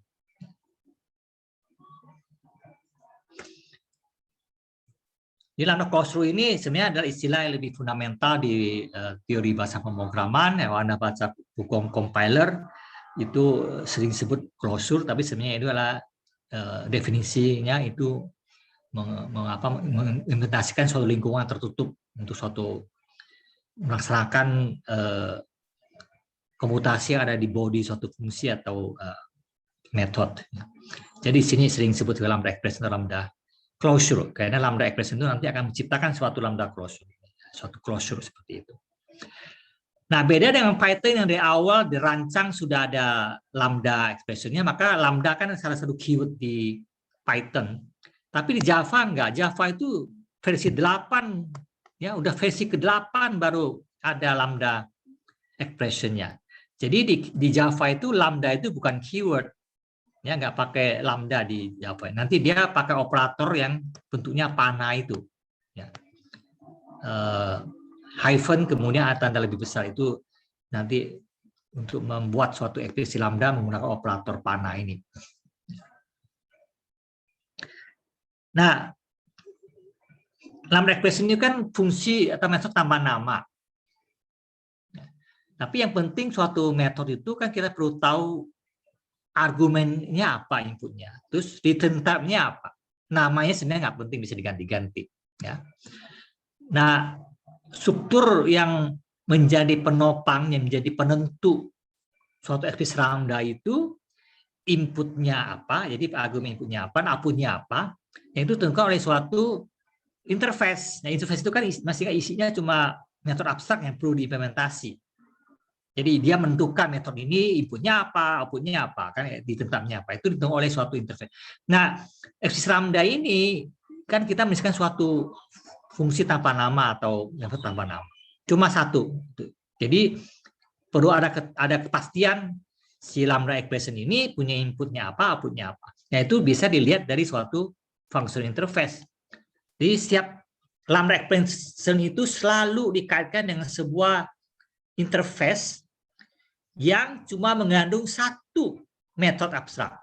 Di lambda closure ini sebenarnya adalah istilah yang lebih fundamental di teori bahasa pemrograman. Yang Anda baca buku compiler itu sering disebut closure, tapi sebenarnya itu adalah definisinya itu mengimplementasikan suatu lingkungan tertutup untuk suatu melaksanakan komutasi yang ada di body suatu fungsi atau metode. Jadi sini sering disebut lambda expression atau lambda closure, karena lambda expression itu nanti akan menciptakan suatu lambda closure, suatu closure seperti itu. Nah, beda dengan Python yang dari awal dirancang sudah ada lambda expression-nya, maka lambda kan salah satu keyword di Python. Tapi di Java enggak. Java itu versi 8, ya udah versi ke-8 baru ada lambda expression-nya. Jadi di Java itu lambda itu bukan keyword, ya nggak pakai lambda di Java. Nanti dia pakai operator yang bentuknya panah itu, ya. Hyphen kemudian tanda lebih besar itu nanti untuk membuat suatu ekspresi lambda menggunakan operator panah ini. Nah, lambda expression ini kan fungsi atau metode tambah nama. Tapi yang penting suatu metode itu kan kita perlu tahu argumennya apa, inputnya, terus return type-nya apa. Namanya sebenarnya nggak penting, bisa diganti-ganti. Ya. Nah, struktur yang menjadi penopang, yang menjadi penentu suatu ekspresi lambda itu inputnya apa, jadi argumen inputnya apa, outputnya apa, yang itu ditentukan oleh suatu interface. Nah, interface itu kan masih isinya cuma metode abstrak yang perlu diimplementasi. Jadi dia menentukan metode ini inputnya apa, outputnya apa, kan ditentukannya apa, itu ditentukan oleh suatu interface. Nah, ekspresi lambda ini kan kita misalkan suatu fungsi tanpa nama atau metode tanpa nama. Cuma satu. Jadi perlu ada kepastian si lambda expression ini punya inputnya apa, outputnya apa. Nah, itu bisa dilihat dari suatu function interface. Jadi setiap lambda expression itu selalu dikaitkan dengan sebuah interface yang cuma mengandung satu metode abstrak.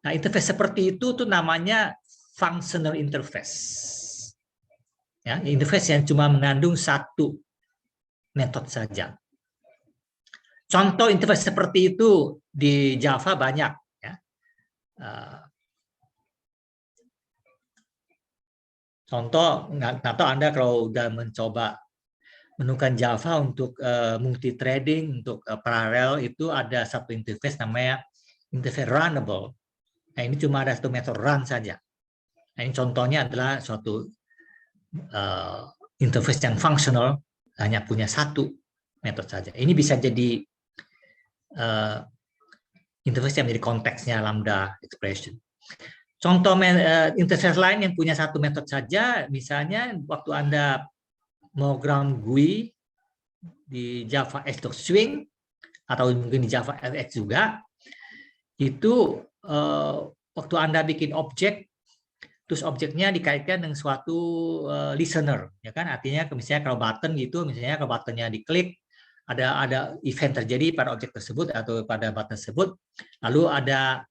Nah, interface seperti itu tuh namanya functional interface. Ya, interface yang cuma mengandung satu metode saja. Contoh interface seperti itu di Java banyak. Ya. Contoh, nggak tahu Anda kalau udah mencoba menemukan Java untuk multi threading, untuk paralel, itu ada satu interface namanya interface runnable. Nah, ini cuma ada satu metode run saja. Nah, ini contohnya adalah suatu interface yang fungsional, hanya punya satu metode saja. Ini bisa jadi interface yang menjadi konteksnya lambda expression. Contoh interface lain yang punya satu metode saja, misalnya waktu Anda mau ground GUI di Java X.Swing atau mungkin di Java LX juga, itu waktu Anda bikin objek, terus objeknya dikaitkan dengan suatu listener, ya kan? Artinya misalnya kalau button gitu, misalnya kalau buttonnya diklik, ada event terjadi pada objek tersebut atau pada button tersebut, lalu ada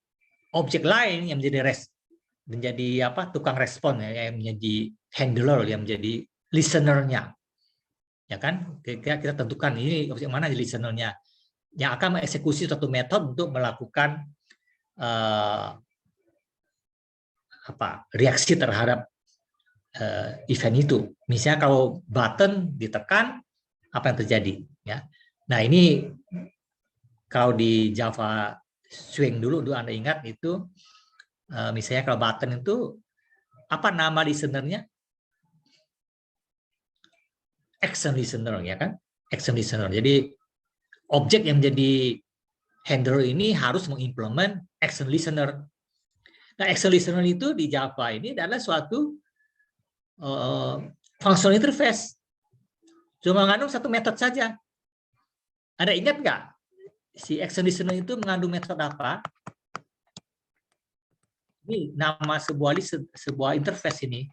objek lain yang menjadi tukang respon, ya, yang menjadi handler, yang menjadi listener-nya, ya kan? Kita tentukan ini objek mana jadi listener-nya, yang akan mengeksekusi suatu metode untuk melakukan reaksi terhadap event itu. Misalnya kalau button ditekan, apa yang terjadi? Ya. Nah, ini kalau di Java Swing dulu Anda ingat itu, misalnya kalau button itu apa nama listener-nya? Action listener, ya kan? Action listener. Jadi objek yang menjadi handler ini harus mengimplement action listener. Nah, action listener itu di Java ini adalah suatu functional interface. Cuma mengandung satu metode saja. Ada ingat nggak? Si action listener itu mengandung metode apa? Ini nama sebuah interface ini.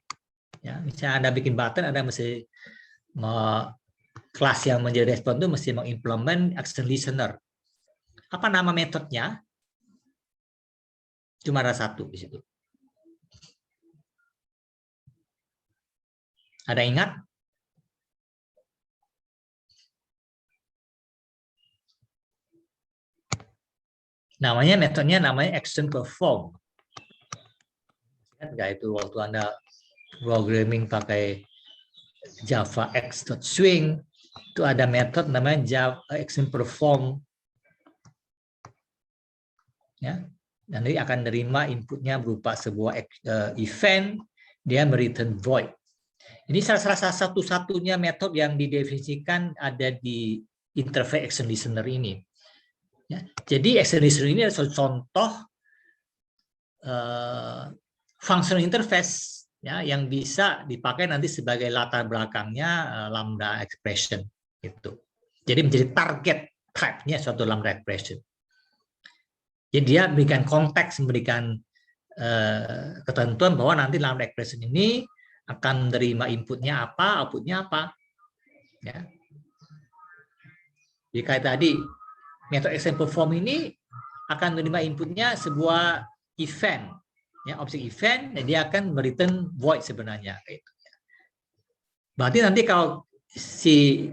Ya, misalnya Anda bikin button, Anda mesti kelas yang menjadi respon itu mesti mengimplement action listener. Apa nama metodenya? Cuma ada satu di situ. Ada ingat? Metodenya namanya action perform. nggak itu waktu Anda programming pakai Java X.swing, itu ada metode namanya Java XImperform, ya, dan dia akan menerima inputnya berupa sebuah event, dia mereturn void. Ini salah satu-satunya metode yang didefinisikan ada di interface action listener ini. Ya, jadi action listener ini adalah contoh functional interface, ya, yang bisa dipakai nanti sebagai latar belakangnya lambda expression itu. Jadi menjadi target type-nya suatu lambda expression. Jadi dia memberikan konteks, memberikan ketentuan bahwa nanti lambda expression ini akan menerima inputnya apa, outputnya apa. Ya. Jadi kayak tadi metode XImperform ini akan menerima inputnya sebuah event, ya, objek event, dan dia akan return void sebenarnya. Berarti nanti kalau si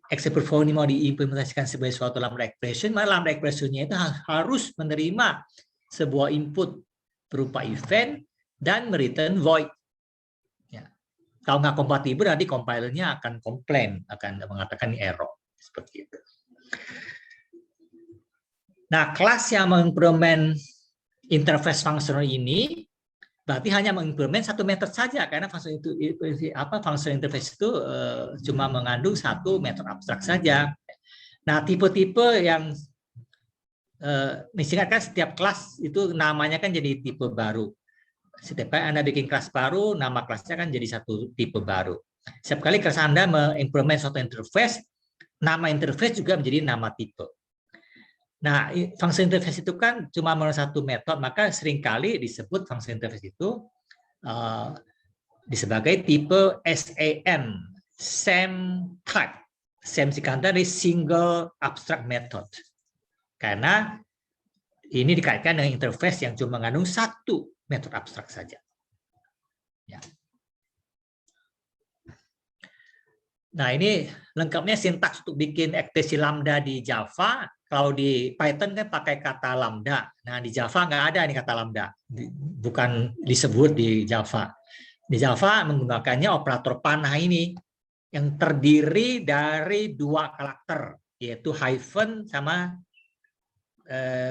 XImperform ini mau diimplementasikan sebagai suatu lambda expression, maka lambda expression-nya itu harus menerima sebuah input berupa event dan return void. Ya. Kalau nggak kompatibel, nanti compilernya akan komplain, akan mengatakan ini error. Seperti itu. Nah, kelas yang mengimplement interface functional ini berarti hanya mengimplement satu metode saja, karena functional interface itu cuma mengandung satu metode abstrak saja. Nah, tipe-tipe yang misalnya kan setiap kelas itu namanya kan jadi tipe baru. Setiap kali Anda bikin kelas baru, nama kelasnya kan jadi satu tipe baru. Setiap kali kelas Anda mengimplement suatu interface, nama interface juga menjadi nama tipe. Nah, function interface itu kan cuma satu metode, maka seringkali disebut function interface itu sebagai tipe SAM, same type. Same singkatan dari single abstract method. Karena ini dikaitkan dengan interface yang cuma mengandung satu metode abstrak saja. Ya. Nah, ini lengkapnya sintaks untuk bikin ekspresi lambda di Java. Kalau di Python kan pakai kata lambda. Nah, di Java nggak ada ini kata lambda. Bukan disebut di Java. Di Java menggunakannya operator panah ini yang terdiri dari dua karakter, yaitu hyphen sama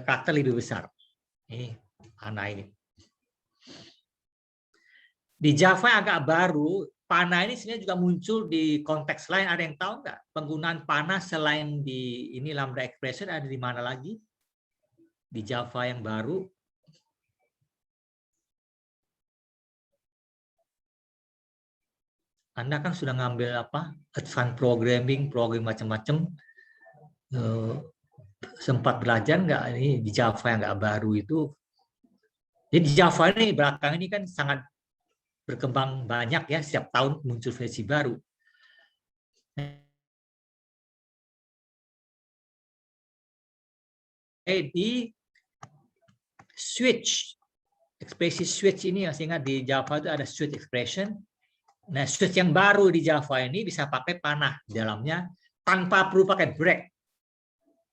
karakter lebih besar. Ini panah ini. Di Java agak baru, panah ini sebenarnya juga muncul di konteks lain. Ada yang tahu nggak penggunaan panah selain di ini lambda expression ada di mana lagi? Di Java yang baru. Anda kan sudah ngambil apa? Advanced programming, program macam-macam. Sempat belajar nggak ini di Java yang nggak baru itu? Jadi Java ini belakang ini kan sangat berkembang banyak ya, setiap tahun muncul versi baru. Di switch, ekspresi switch ini masih ingat di Java itu ada switch expression. Nah, switch yang baru di Java ini bisa pakai panah di dalamnya tanpa perlu pakai break.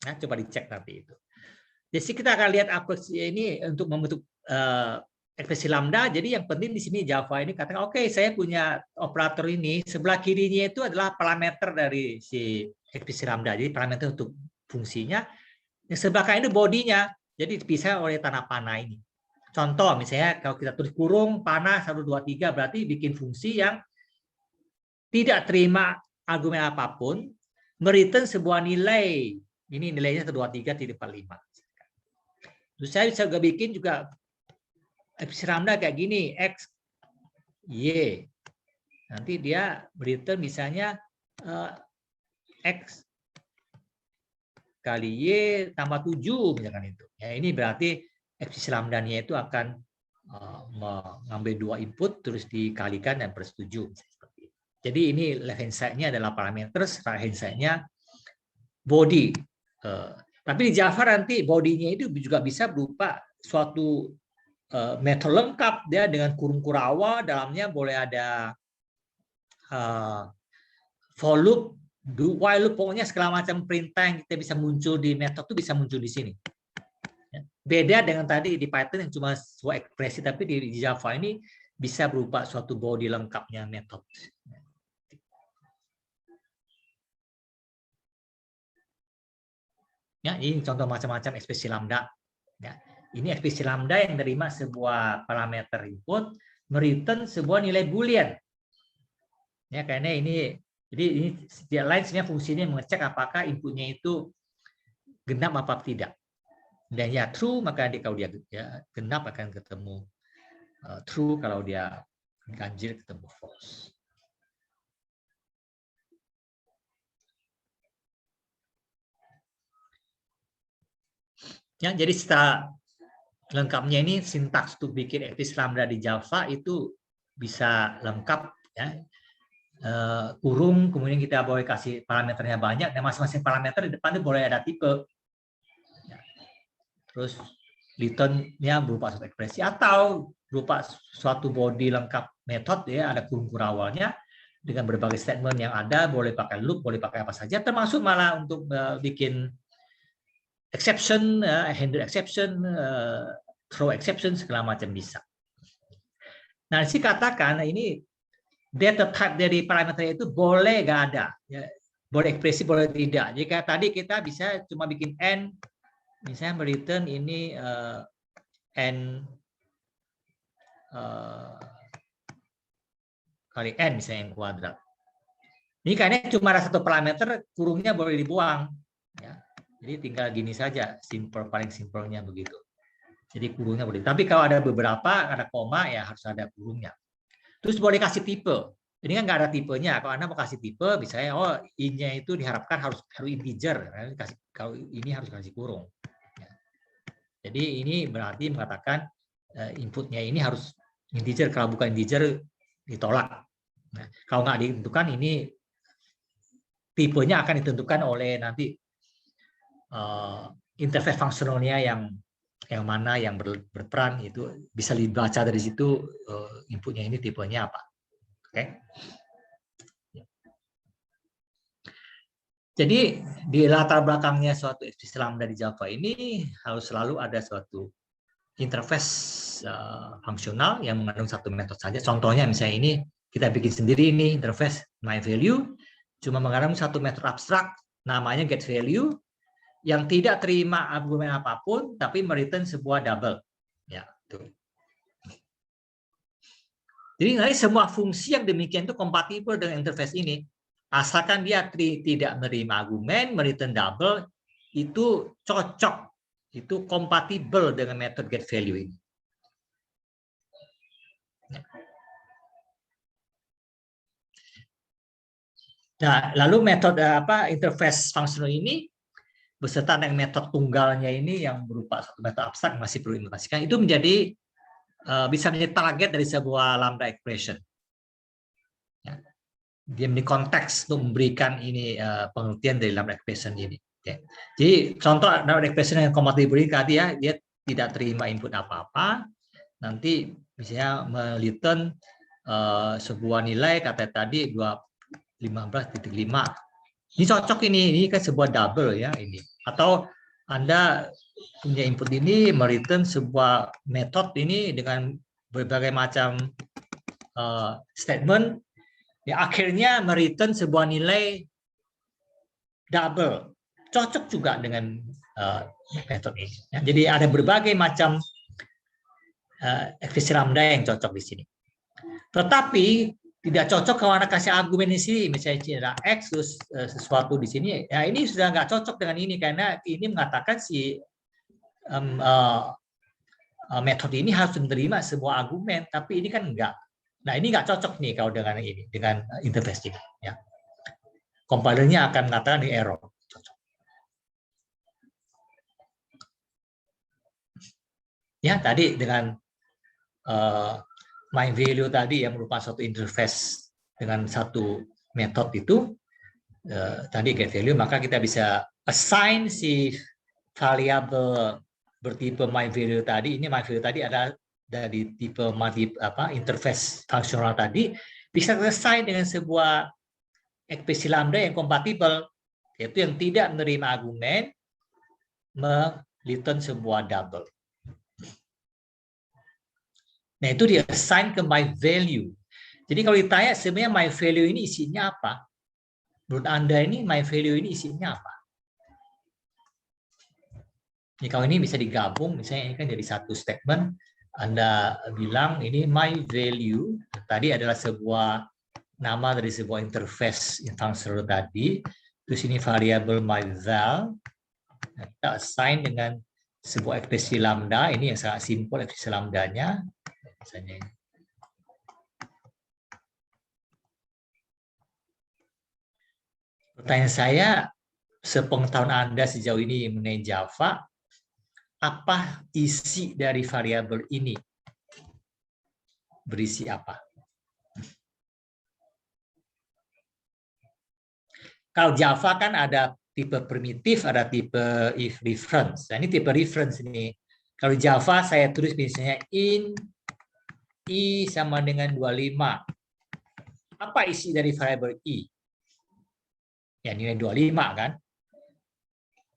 Nah, coba dicek nanti itu. Jadi kita akan lihat aplikasi ini untuk membentuk ekspresi lambda. Jadi yang penting di sini Java ini katakan, oke, saya punya operator ini, sebelah kirinya itu adalah parameter dari si ekspresi lambda. Jadi parameter untuk fungsinya. Yang sebelah kanan itu bodinya. Jadi dipisah oleh tanda panah ini. Contoh misalnya kalau kita tulis kurung panah 1, 2, 3 berarti bikin fungsi yang tidak terima argumen apapun, mereturn sebuah nilai. Ini nilainya 1, 2, 3, 4, 5. Terus saya bisa juga bikin juga ekspresi lambda kayak gini, X, Y. Nanti dia return misalnya X kali Y tambah 7, misalkan itu. Ya, ini berarti ekspresi lambda-nya itu akan mengambil dua input, terus dikalikan dan plus 7. Jadi ini left hand side-nya adalah parameter, right hand side-nya body. Tapi di Java nanti body-nya itu juga bisa berupa suatu metode lengkap dia dengan kurung kurawa, dalamnya boleh ada for loop, while loop, pokoknya segala macam perintah yang kita bisa muncul di metode itu bisa muncul di sini. Beda dengan tadi di Python yang cuma sebuah ekspresi, tapi di Java ini bisa berupa suatu body lengkapnya metode. Ya, ini contoh macam-macam ekspresi lambda. Ya, ini ekspresi lambda yang menerima sebuah parameter input, mereturn sebuah nilai boolean. Ya, karena jadi ini setiap lain sebenarnya fungsinya mengecek apakah inputnya itu genap apa tidak. Dan ya true, maka kalau dia ya, genap akan ketemu true, kalau dia ganjil ketemu false. Ya, jadi setelah lengkapnya ini sintaks untuk bikin ekspresi lambda di Java itu bisa lengkap, ya. Kurung, kemudian kita boleh kasih parameternya banyak, dan masing-masing parameter di depan itu boleh ada tipe. Ya. Terus return-nya berupa suatu ekspresi atau berupa suatu body lengkap metode, ya, ada kurung-kurung awalnya dengan berbagai statement yang ada, boleh pakai loop, boleh pakai apa saja, termasuk malah untuk bikin exception, handle exception, throw exception, segala macam bisa. Nah, sih katakan ini data type dari parameter itu boleh nggak ada, ya, boleh ekspresi boleh tidak. Jika tadi kita bisa cuma bikin n, misalnya return ini n kali n misalnya n kuadrat. Ini karena cuma ada satu parameter, kurungnya boleh dibuang, ya. Jadi tinggal gini saja, simple, paling simpelnya begitu. Jadi kurungnya boleh. Tapi kalau ada beberapa, ada koma, ya harus ada kurungnya. Terus boleh kasih tipe. Ini kan nggak ada tipenya. Kalau Anda mau kasih tipe, misalnya, oh I-nya itu diharapkan harus integer. Kalau ini harus kasih kurung. Jadi ini berarti mengatakan inputnya ini harus integer. Kalau bukan integer, ditolak. Nah, kalau nggak ditentukan, ini tipenya akan ditentukan oleh nanti interface fungsionalnya yang mana yang berperan, itu bisa dibaca dari situ inputnya ini tipenya apa. Oke. Jadi di latar belakangnya suatu ekspresi lambda di Java ini harus selalu ada suatu interface fungsional yang mengandung satu metode saja. Contohnya misalnya ini kita bikin sendiri ini interface myValue, cuma mengandung satu metode abstrak namanya getValue yang tidak terima argumen apapun tapi mereturn sebuah double. Ya, tuh. Jadi nanti semua fungsi yang demikian itu kompatibel dengan interface ini. Asalkan dia tidak menerima argumen, mereturn double, itu cocok, itu kompatibel dengan metode getValue ini. Nah, lalu metode interface functional ini beserta dengan metode tunggalnya ini yang berupa satu metode abstrak masih perlu diimplementasikan, itu menjadi bisa menjadi target dari sebuah lambda expression. Ya. Dia menjadi konteks untuk memberikan ini pengertian dari lambda expression ini. Ya. Jadi contoh lambda expression yang kompatibel tadi, ya, dia tidak terima input apa-apa, nanti misalnya mereturn sebuah nilai kata tadi 15.5. Ini cocok ini kan sebuah double, ya, ini. Atau Anda punya input ini mereturn sebuah metode ini dengan berbagai macam statement, ya, akhirnya mereturn sebuah nilai double, cocok juga dengan metode ini. Ya, jadi ada berbagai macam ekspresi lambda yang cocok di sini. Tetapi tidak cocok kalau Anda kasih argumen di sini, misalnya X terus sesuatu di sini, ya ini sudah nggak cocok dengan ini karena ini mengatakan si metode ini harus menerima sebuah argumen, tapi ini kan enggak. Nah, ini nggak cocok nih kalau dengan ini, dengan interface ini. Ya. Compilernya akan mengatakan ini error. Cocok. Ya, tadi dengan myValue tadi yang merupakan suatu interface dengan satu metode itu, tadi getValue, maka kita bisa assign si variabel bertipe myValue tadi. Ini myValue tadi ada dari tipe interface fungsional tadi, bisa selesai dengan sebuah ekspresi lambda yang kompatibel, yaitu yang tidak menerima argumen, return sebuah double. Nah, itu di assign ke my value. Jadi kalau ditanya sebenarnya my value ini isinya apa? Menurut Anda ini my value ini isinya apa? Jadi kalau ini bisa digabung, misalnya ini kan jadi satu statement, Anda bilang ini my value, tadi adalah sebuah nama dari sebuah interface functional tadi, terus ini variable my val, kita assign dengan sebuah ekspresi lambda, ini yang sangat simpel ekspresi lambdanya, misalnya. Pertanyaan saya, sepengetahuan Anda sejauh ini mengenai Java, apa isi dari variabel ini? Berisi apa? Kalau Java kan ada tipe primitif, ada tipe if reference. Nah, ini tipe reference ini. Kalau Java saya tulis misalnya in i sama dengan 25. Apa isi dari variabel i? Ya nilai 25 kan?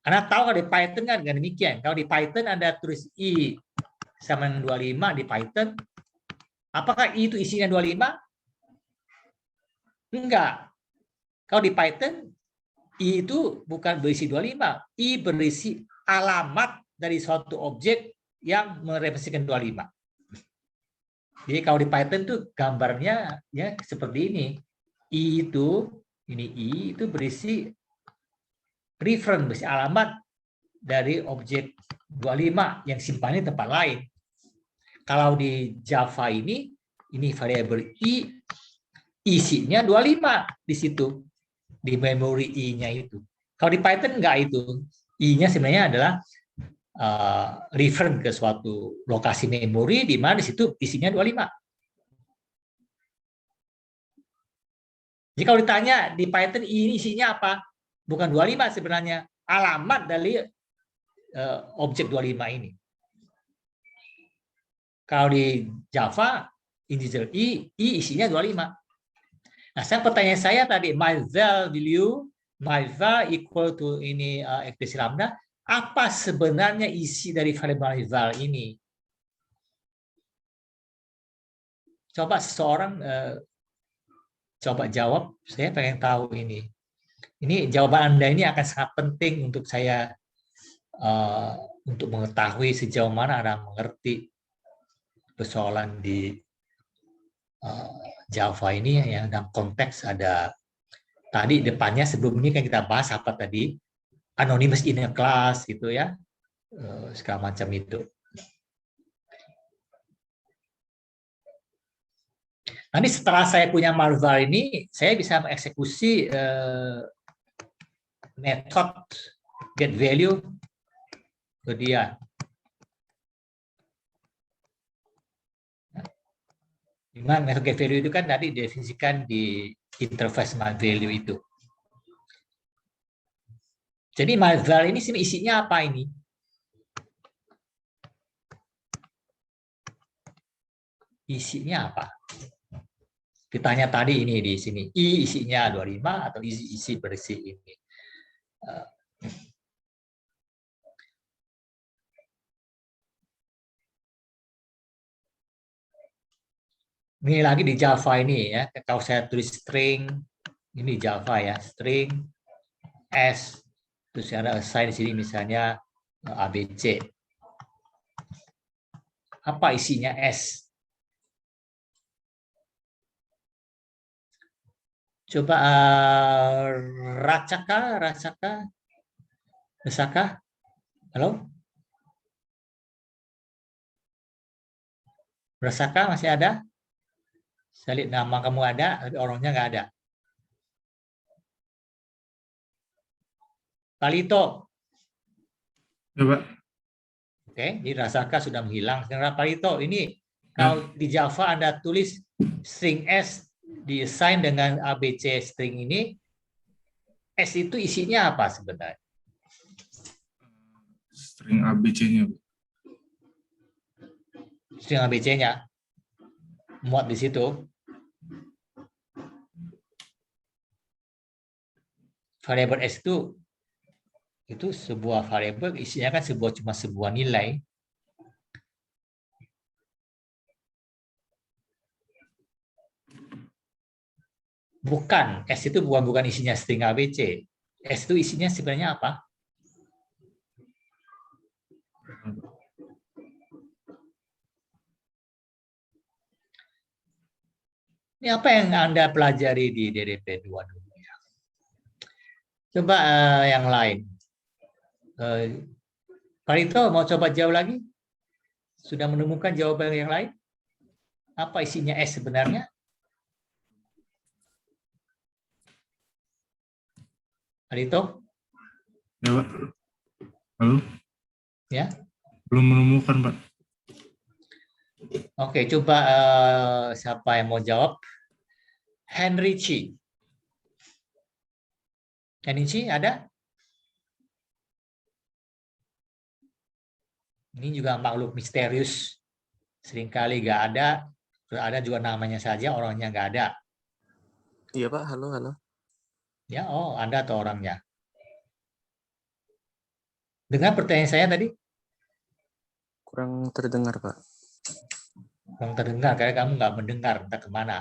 Karena tahu kalau di Python kan demikian. Kalau di Python Anda tulis i sama dengan 25 di Python, apakah i itu isinya 25? Enggak. Kalau di Python, i itu bukan berisi 25. I berisi alamat dari suatu objek yang merepresentasikan 25. Jadi kalau di Python tuh gambarnya ya seperti ini. I itu, ini i itu berisi reference, berisi alamat dari objek 25 yang simpannya di tempat lain. Kalau di Java ini variabel i isinya 25 di situ, di memori i-nya itu. Kalau di Python enggak itu. I-nya sebenarnya adalah reference ke suatu lokasi memori di mana di situ isinya 25. Jadi kalau ditanya di Python ini isinya apa? Bukan 25 sebenarnya, alamat dari objek 25 ini. Kalau di Java, integer i isinya 25. Nah, pertanyaan saya tadi, my value, my val equal to ini ekspresi lambda, apa sebenarnya isi dari variabel val ini? Coba seseorang coba jawab, saya pengen tahu ini. Ini jawaban Anda ini akan sangat penting untuk saya untuk mengetahui sejauh mana Anda mengerti persoalan di Java ini yang dalam konteks ada tadi depannya sebelum ini kan kita bahas apa tadi anonymous in a class gitu ya segala macam itu. Nanti setelah saya punya Marvel ini saya bisa mengeksekusi method get value ke dia. Dimana method get value itu kan tadi definisikan di interface my value itu. Jadi my val ini isinya apa ini? Isinya apa? Ditanya tadi ini di sini, i isinya 25 atau isi berisi ini. Ini lagi di Java ini ya, kalau saya tulis string, ini Java ya, string s, terus ada assign di sini misalnya ABC. Apa isinya s? Coba Rasaka, halo? Rasaka masih ada? Saya lihat nama kamu ada, tapi orangnya nggak ada. Palito. Ya, Pak. Oke, ini Rasaka sudah menghilang. Sekarang Palito, ini kalau di Java Anda tulis string s di-assign dengan ABC string ini, S itu isinya apa sebenarnya? String ABC-nya. String ABC-nya. Muat di situ. Variabel S itu itu sebuah variabel isinya kan cuma sebuah nilai. Bukan, S itu bukan isinya string ABC. S itu isinya sebenarnya apa? Ini apa yang Anda pelajari di DDP 2 dulu ya? Coba yang lain. Pak Rito mau coba jawab lagi? Sudah menemukan jawaban yang lain? Apa isinya S sebenarnya? Pak Rito? Ya, Pak. Halo? Ya. Belum menemukan, Pak. Oke, coba siapa yang mau jawab? Henry Chi. Henry Chi ada? Ini juga makhluk misterius. Seringkali nggak ada. Ada juga namanya saja, orangnya nggak ada. Iya Pak, halo. Ya, oh Anda atau orangnya. Dengar pertanyaan saya tadi? Kurang terdengar Pak. Kurang terdengar, karena kamu nggak mendengar, entah kemana.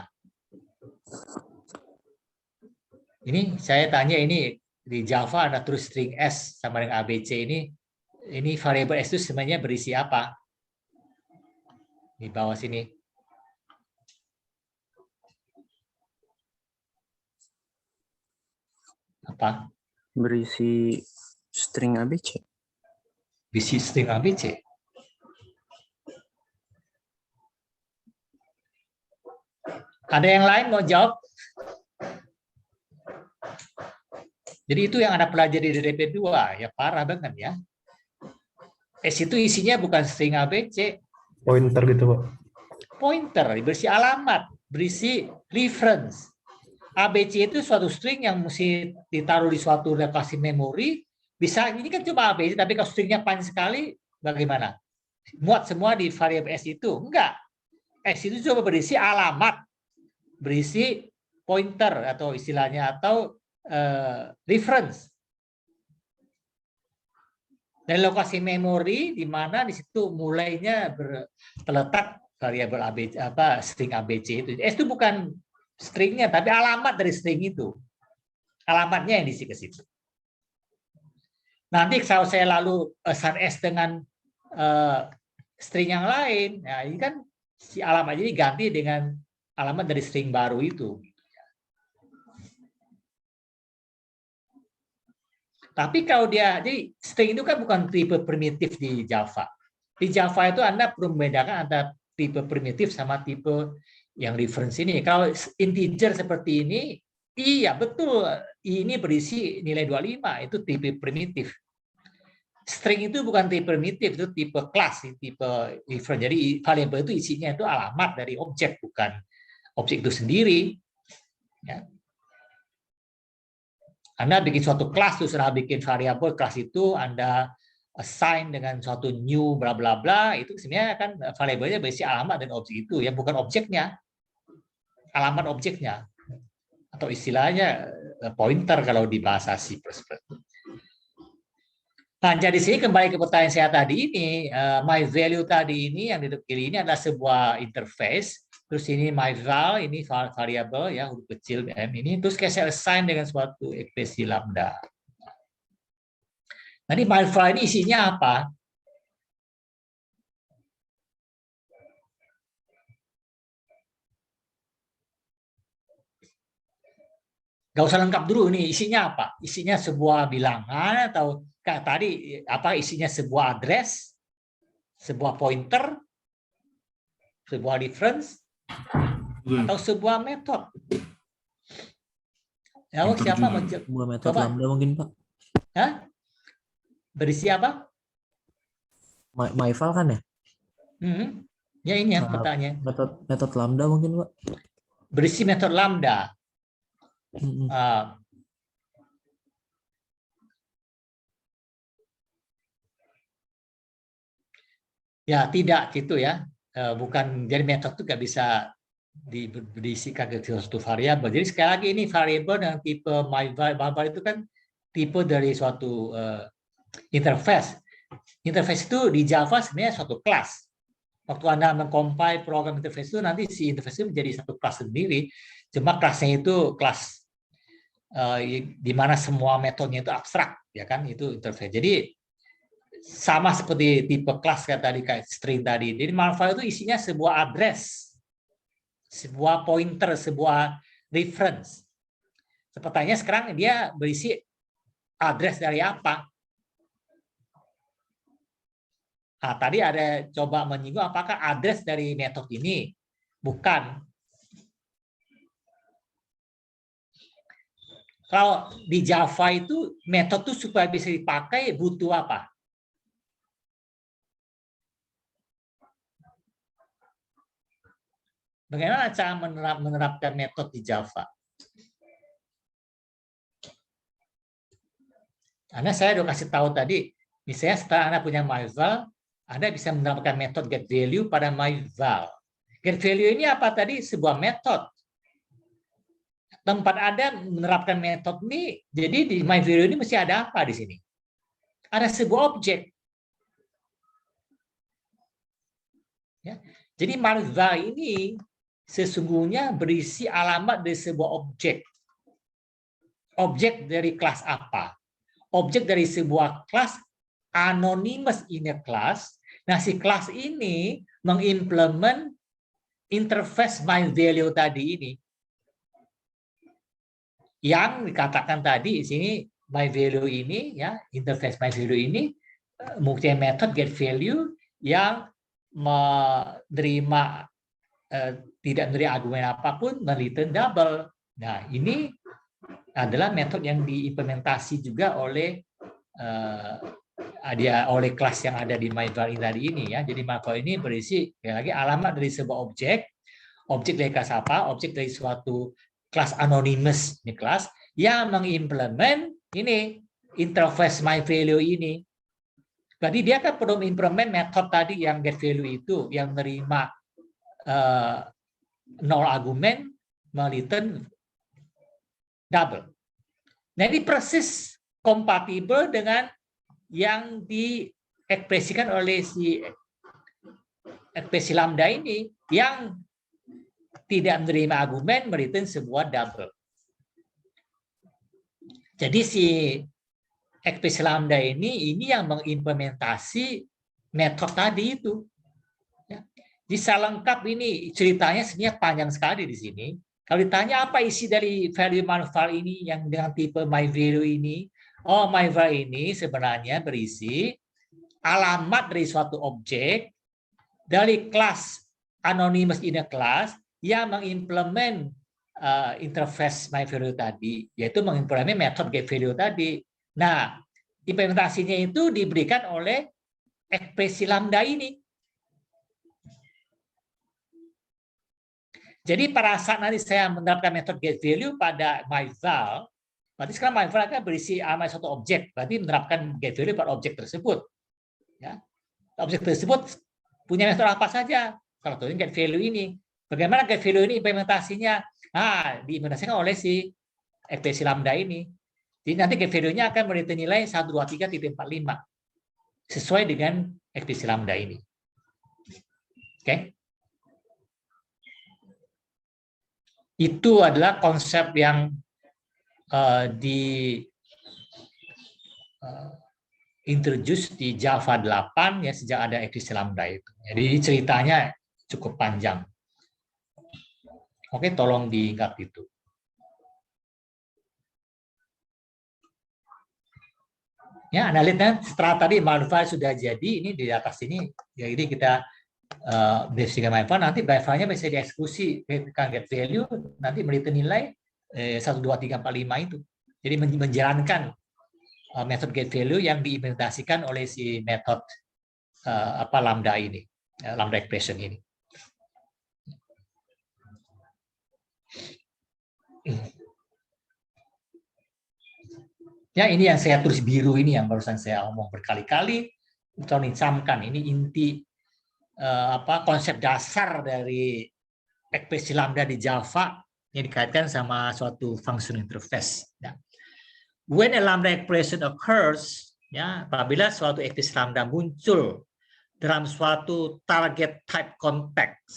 Ini saya tanya ini, di Java ada terus string S sama dengan ABC ini variabel S itu sebenarnya berisi apa? Di bawah sini. Apa? Berisi string ABC. Berisi string ABC. Ada yang lain mau jawab? Jadi itu yang Anda pelajari di DP2, ya parah banget ya. S itu isinya bukan string ABC. Pointer gitu, Pak. Pointer, berisi alamat, berisi reference. ABC itu suatu string yang mesti ditaruh di suatu lokasi memori. Bisa, ini kan cuma ABC, tapi kalau stringnya panjang sekali, bagaimana? Muat semua di variabel S itu? Enggak. S itu coba berisi alamat, berisi pointer atau istilahnya atau reference. Dan lokasi memori di mana di situ mulainya terletak variabel ABC apa string ABC itu. S itu bukan stringnya tapi alamat dari string itu. Alamatnya yang diisi ke situ. Nanti kalau saya lalu assign S dengan string yang lain, nah ini kan si alamat ini ganti dengan alamat dari string baru itu. Tapi kalau jadi string itu kan bukan tipe primitif di Java. Di Java itu Anda perlu membedakan antara tipe primitif sama tipe yang reference ini. Kalau integer seperti ini, iya betul, ini berisi nilai 25, itu tipe primitif. String itu bukan tipe primitif, itu tipe kelas, tipe reference. Jadi variabel itu isinya itu alamat dari objek, bukan objek itu sendiri. Ya. Anda bikin suatu kelas, terus Anda bikin variabel kelas itu, Anda assign dengan suatu new bla bla bla, itu sebenarnya kan variabelnya berisi alamat dan objek itu, ya bukan objeknya, alamat objeknya, atau istilahnya pointer kalau di bahasa C++. Nah, jadi sini kembali ke pertanyaan saya tadi ini, my value tadi ini yang di kiri ini adalah sebuah interface. Terus ini my val, ini variabel ya huruf kecil m ini, terus saya assign dengan suatu ekspresi lambda. Nanti my val ini isinya apa? Gak usah lengkap dulu nih isinya apa? Isinya sebuah bilangan atau kayak tadi apa isinya sebuah address, sebuah pointer, sebuah reference, atau sebuah metode. Ya, siapa mau sebuah metode lambda mungkin Pak? Hah? Berisi apa? MyFile kan ya? Ya ini yang pertanyaan. Metode lambda mungkin Pak? Berisi metode lambda. Ya tidak gitu ya. Bukan, jadi metode itu nggak bisa diisikan ke suatu variabel. Jadi sekali lagi ini variabel dengan tipe my val itu kan tipe dari suatu interface. Interface itu di Java sebenarnya suatu kelas. Waktu Anda mengcompile program interface itu, nanti si interface itu menjadi satu kelas sendiri. Cuma kelasnya itu kelas di mana semua metodenya itu abstrak, ya kan? Itu interface. Jadi sama seperti tipe kelas kayak string tadi. Jadi malval itu isinya sebuah address, sebuah pointer, sebuah reference. Sepertinya sekarang dia berisi address dari apa? Nah, tadi ada coba menyinggung apakah address dari metode ini. Bukan. Kalau di Java itu metode itu supaya bisa dipakai butuh apa? Bagaimana cara menerapkan metode di Java? Karena saya udah kasih tahu tadi, misalnya setelah Anda punya myval, Anda bisa menerapkan metode getValue pada myval. GetValue ini apa tadi? Sebuah metode. Tempat Anda menerapkan metode ini, jadi di myValue ini mesti ada apa di sini? Ada sebuah objek. Ya. Jadi myval ini sesungguhnya berisi alamat dari sebuah objek. Objek dari kelas apa? Objek dari sebuah kelas anonymous in a class. Nah, si kelas ini mengimplement interface myValue tadi ini. Yang dikatakan tadi di sini myValue ini, ya, interface myValue ini mempunyai metode getValue yang menerima tidak memberi argumen apapun, return double. Nah, ini adalah metode yang diimplementasi juga oleh oleh kelas yang ada di myval tadi ini, ya. Jadi myval ini berisi lagi alamat dari sebuah objek dari kelas apa? Objek dari suatu kelas anonymous ini kelas yang mengimplement ini interface myValue ini. Berarti dia kan perlu mengimplement metode tadi yang getValue itu yang menerima nol argumen return double. Nah, ini persis kompatibel dengan yang diekspresikan oleh si ekspresi lambda ini yang tidak menerima argumen return sebuah double. Jadi si ekspresi lambda ini yang mengimplementasi metode tadi itu. Ya. Jadi lengkap ini ceritanya sebenarnya panjang sekali di sini. Kalau ditanya apa isi dari value myval ini yang dengan tipe myValue ini, oh, myval ini sebenarnya berisi alamat dari suatu objek dari kelas anonymous in a class yang mengimplement interface myValue tadi, yaitu mengimplement metode getValue tadi. Nah, implementasinya itu diberikan oleh ekspresi lambda ini. Jadi pada saat nanti saya menerapkan metode getValue pada myval, berarti sekarang myval akan berisi alamat suatu objek, berarti menerapkan getValue pada objek tersebut. Ya. Objek tersebut punya metode apa saja? Kalau itu getValue ini. Bagaimana getValue ini implementasinya? Nah, diimplementasikan oleh si ekspresi lambda ini. Jadi nanti getValue-nya akan memberikan nilai 123.45 sesuai dengan ekspresi lambda ini. Oke. Itu adalah konsep yang introduce di Java 8 ya sejak ada ekspresi lambda itu. Jadi ceritanya cukup panjang. Oke, tolong diingat itu. Ya, Anda lihat setelah tadi myval sudah jadi, ini di atas ini, jadi kita basic myval, nanti myvalnya bisa dieksekusi ke getValue, nanti memberikan nilai 12345 itu. Jadi menjalankan metode getValue yang diimplementasikan oleh si metode lambda ini, lambda expression ini. Ya, ini yang saya tulis biru ini yang barusan saya omong berkali-kali, tolong dicamkan, ini inti konsep dasar dari ekspresi lambda di Java yang dikaitkan sama suatu function interface. Ya. when a lambda expression occurs, ya, apabila suatu ekspresi lambda muncul dalam suatu target type context.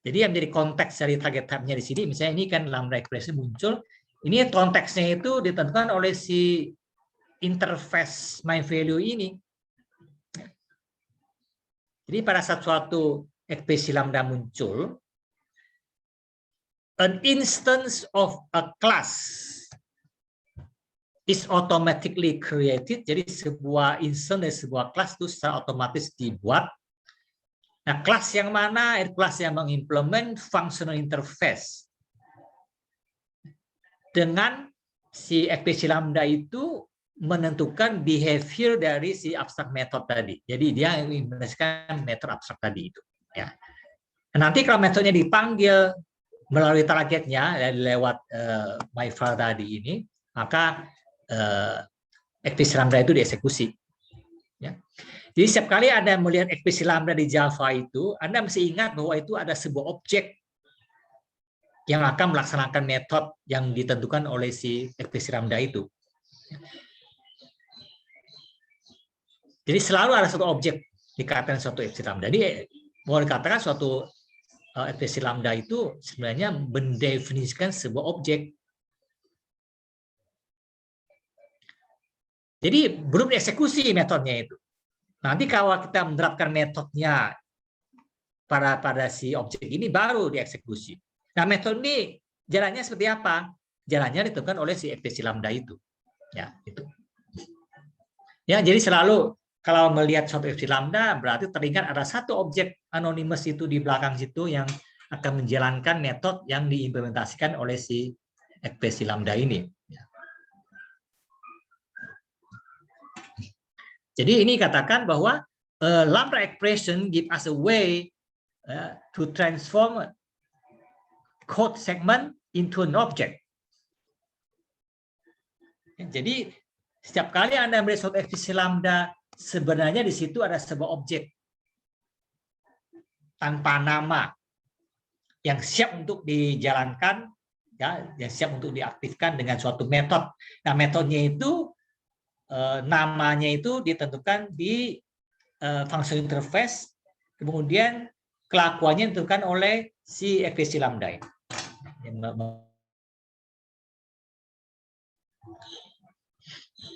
Jadi yang menjadi konteks dari target type-nya di sini, misalnya ini kan lambda expression muncul, ini konteksnya itu ditentukan oleh si interface my value ini. Jadi pada saat suatu ekspresi lambda muncul, an instance of a class is automatically created. Jadi sebuah instance dari sebuah kelas itu secara otomatis dibuat. Nah, kelas yang mana? Kelas yang mengimplement functional interface. Dengan si ekspresi lambda itu menentukan behavior dari si abstract method tadi. Jadi dia mengimplementasikan metode abstrak tadi itu. Ya. Nanti kalau metodenya dipanggil melalui targetnya lewat myfile tadi ini, maka ekspresi lambda itu dieksekusi. Ya. Jadi setiap kali Anda melihat ekspresi lambda di Java itu, Anda mesti ingat bahwa itu ada sebuah objek yang akan melaksanakan metode yang ditentukan oleh si ekspresi lambda itu. Jadi selalu ada suatu objek dikatakan suatu ekspresi lambda. Jadi mau dikatakan suatu ekspresi lambda itu sebenarnya mendefinisikan sebuah objek. Jadi belum dieksekusi metodenya itu. Nanti kalau kita menerapkan metodenya pada si objek ini baru dieksekusi. Nah, metode ini jalannya seperti apa? Jalannya ditentukan oleh si ekspresi lambda itu. Ya, itu. Ya, jadi selalu kalau melihat suatu ekspresi lambda berarti teringat ada satu objek anonymous itu di belakang situ yang akan menjalankan metode yang diimplementasikan oleh si ekspresi lambda ini. Jadi ini katakan bahwa lambda expression give us a way to transform code segment into an object. Jadi setiap kali Anda melihat suatu ekspresi lambda, sebenarnya di situ ada sebuah objek tanpa nama yang siap untuk dijalankan, ya, yang siap untuk diaktifkan dengan suatu metode. Nah, metodenya itu namanya itu ditentukan di function interface, kemudian kelakuannya ditentukan oleh si ekspresi lambda ini.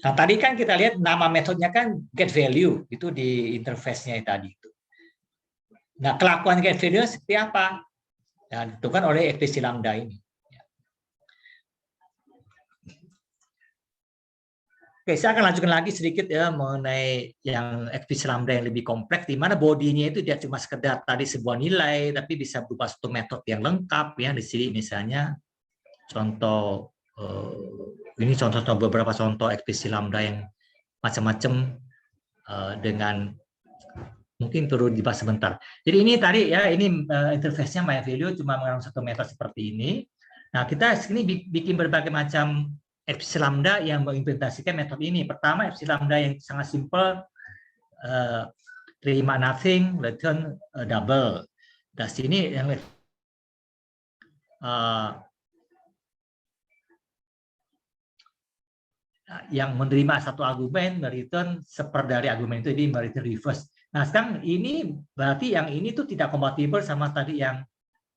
Nah, tadi kan kita lihat nama metodenya kan get value, itu di interface-nya tadi itu. Nah, kelakuan get value seperti apa? Nah, ditentukan oleh ekspresi lambda ini. Oke, saya akan lanjutkan lagi sedikit ya mengenai yang ekspresi lambda yang lebih kompleks, di mana bodinya itu tidak cuma sekedar tadi sebuah nilai, tapi bisa berupa satu metode yang lengkap ya. Di sini misalnya contoh ini contoh beberapa contoh ekspresi lambda yang macam-macam dengan mungkin perlu dibahas sebentar. Jadi ini tadi ya ini interface-nya MyValue cuma menggunakan satu metode seperti ini. Nah, kita sini bikin berbagai macam ekspresi lambda yang mengimplementasikan metode ini. Pertama, ekspresi lambda yang sangat simple, terima nothing, return double. Dan sini yang menerima satu argumen, return seper dari argumen itu, jadi return reverse. Nah, sekarang ini berarti yang ini tuh tidak kompatibel sama tadi yang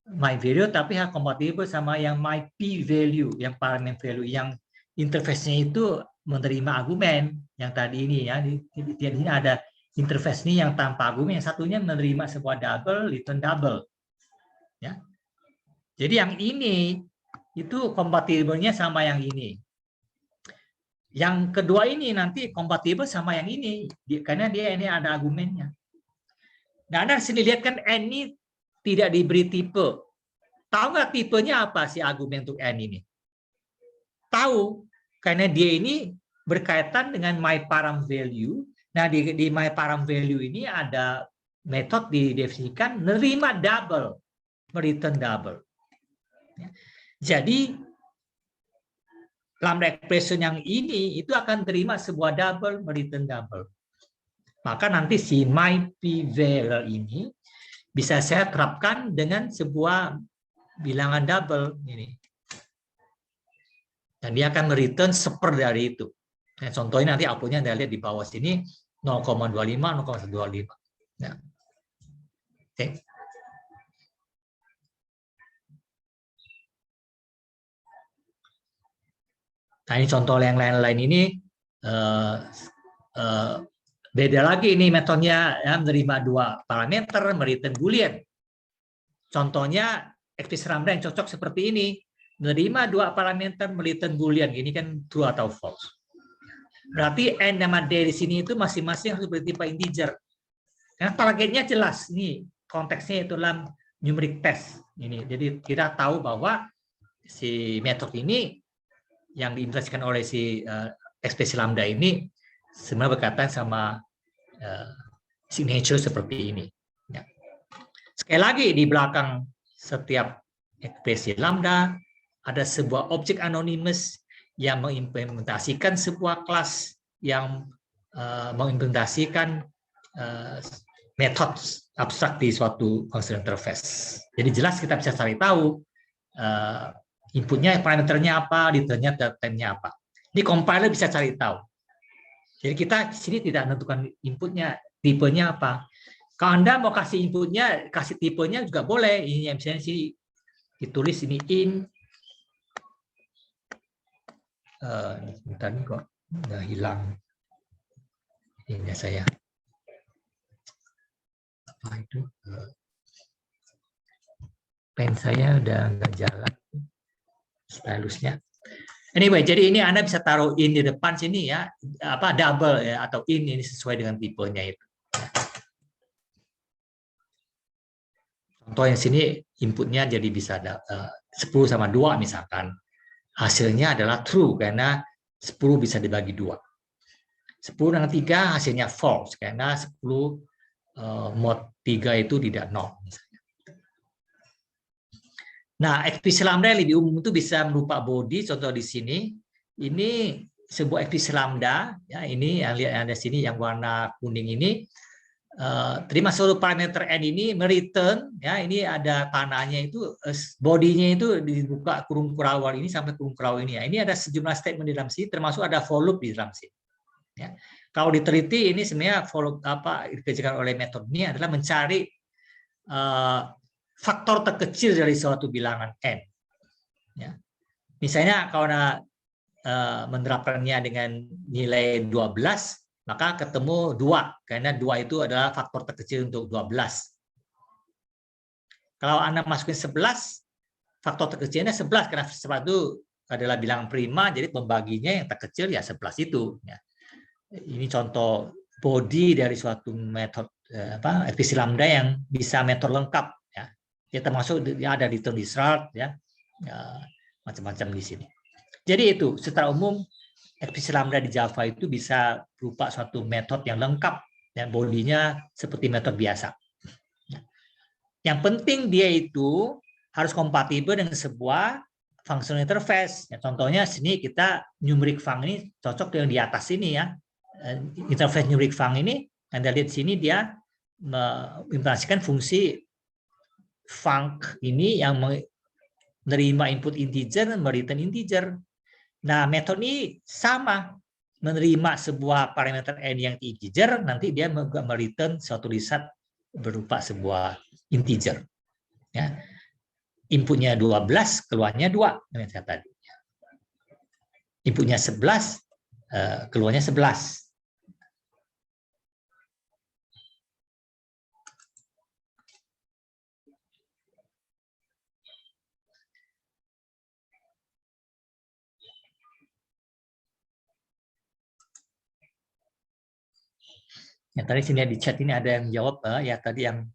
MyValue, tapi kompatibel sama yang MyPValue, yang parameter value, yang interface-nya itu menerima argumen yang tadi ini ya. Di sini ada interface ini yang tanpa argumen, yang satunya menerima sebuah double, return double. Ya. Jadi yang ini itu kompatibelnya sama yang ini. Yang kedua ini nanti kompatibel sama yang ini karena dia ini ada argumennya. Nah, Anda sini lihat kan N ini tidak diberi tipe. Tahu nggak tipenya apa sih argumen untuk N ini? Tahu, karena dia ini berkaitan dengan myParamValue. Nah, di myParamValue ini ada metode didefinisikan nerima double, return double. Jadi lambda expression yang ini itu akan terima sebuah double, return double. Maka nanti si myPValue ini bisa saya terapkan dengan sebuah bilangan double ini. Dan dia akan mereturn seper dari itu. Nah, contohnya nanti outputnya Anda lihat di bawah sini 0,25, 0,125. Nah, oke. Nah, ini contoh yang lain-lain ini beda lagi ini metodenya, ya, menerima dua parameter, mereturn boolean. Contohnya XPS Lambda yang cocok seperti ini, menerima dua parameter, mereturn boolean. Ini kan true atau false. Berarti n sama d di sini itu masing-masing harus bertipe integer. Karena targetnya jelas, ini konteksnya itu dalam numeric test. Ini, jadi kita tahu bahwa si metode ini yang diintegrasikan oleh si XPS Lambda ini sebenarnya berkaitan sama signature seperti ini. Ya. Sekali lagi di belakang setiap ekspresi lambda ada sebuah objek anonymous yang mengimplementasikan sebuah kelas yang mengimplementasikan metode abstrak di suatu function interface. Jadi jelas kita bisa cari tahu inputnya, parameternya apa, returnnya, datanya apa. Ini compiler bisa cari tahu. Jadi kita di sini tidak menentukan inputnya, tipenya apa. Kalau Anda mau kasih inputnya, kasih tipenya juga boleh. Ini yang misalnya sini ditulis ini in. Bentar nih kok udah hilang. Ini saya. Apa itu? Pen saya udah nggak jalan. Stylusnya. Anyway, jadi ini Anda bisa taruh in di depan sini ya, apa double ya, atau in ini sesuai dengan tipenya itu. Contoh yang sini inputnya jadi bisa 10 sama 2 misalkan. Hasilnya adalah true karena 10 bisa dibagi 2. 10 dengan 3 hasilnya false karena 10 mod 3 itu tidak 0 misalnya. Nah, XPS Lambda yang lebih umum itu bisa berupa body, contoh di sini. Ini sebuah XPS Lambda, ya, ini yang lihat ada sini yang warna kuning ini. Terima seluruh parameter n ini mereturn, ya, ini ada tanahnya itu, bodinya itu dibuka kurung kurawal ini sampai kurung kurawal ini. Ya. Ini ada sejumlah statement di dalam sini, termasuk ada for loop di dalam sini. Ya. Kalau diteliti ini sebenarnya for loop apa dikerjakan oleh metode ini adalah mencari faktor terkecil dari suatu bilangan n. Ya. Misalnya kalau menerapkannya dengan nilai 12, maka ketemu 2, karena 2 itu adalah faktor terkecil untuk 12. Kalau Anda masukin 11, faktor terkecilnya 11, karena 11 itu adalah bilangan prima, jadi pembaginya yang terkecil ya 11 itu. Ya. Ini contoh body dari suatu metode XPS Lambda yang bisa metode lengkap. Ya, termasuk ya ada return result ya, macam-macam di sini. Jadi itu secara umum XPS Lambda di Java itu bisa berupa suatu metode yang lengkap dan bodinya seperti metode biasa. Yang penting dia itu harus kompatibel dengan sebuah functional interface. Ya, contohnya sini kita numeric func ini cocok dengan di atas ini ya. Interface numeric func ini Anda lihat sini dia mengimplementasikan fungsi func ini yang menerima input integer, mereturn integer. Nah, metode ini sama, menerima sebuah parameter n yang integer, nanti dia mereturn suatu result berupa sebuah integer. Ya. Inputnya 12, keluarnya 2, yang saya tadi. Inputnya 11, keluarnya 11. Ya, tadi sini di chat ini ada yang jawab ya tadi yang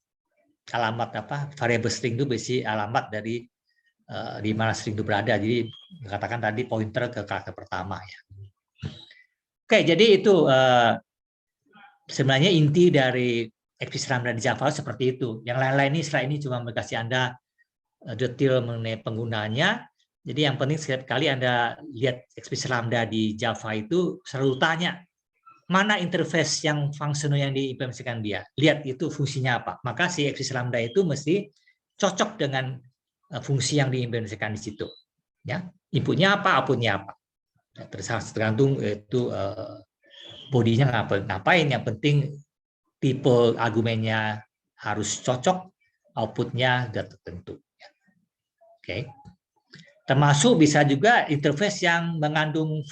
alamat apa variable string itu berisi alamat dari di mana string itu berada. Jadi katakan tadi pointer ke karakter pertama ya. Oke, jadi itu sebenarnya inti dari XPS Lambda di Java seperti itu. Yang lain-lain ini setelah ini cuma kasih Anda detail mengenai penggunanya. Jadi yang penting setiap kali Anda lihat XPS Lambda di Java itu selalu tanya mana interface yang fungsional yang diimplementasikan dia. Lihat itu fungsinya apa. Maka si XPS Lambda itu mesti cocok dengan fungsi yang diimplementasikan di situ. Ya, inputnya apa, outputnya apa. Ya, tergantung itu bodinya ngapain. Yang penting tipe argumennya harus cocok, outputnya sudah tertentu. Oke. Termasuk bisa juga interface yang mengandung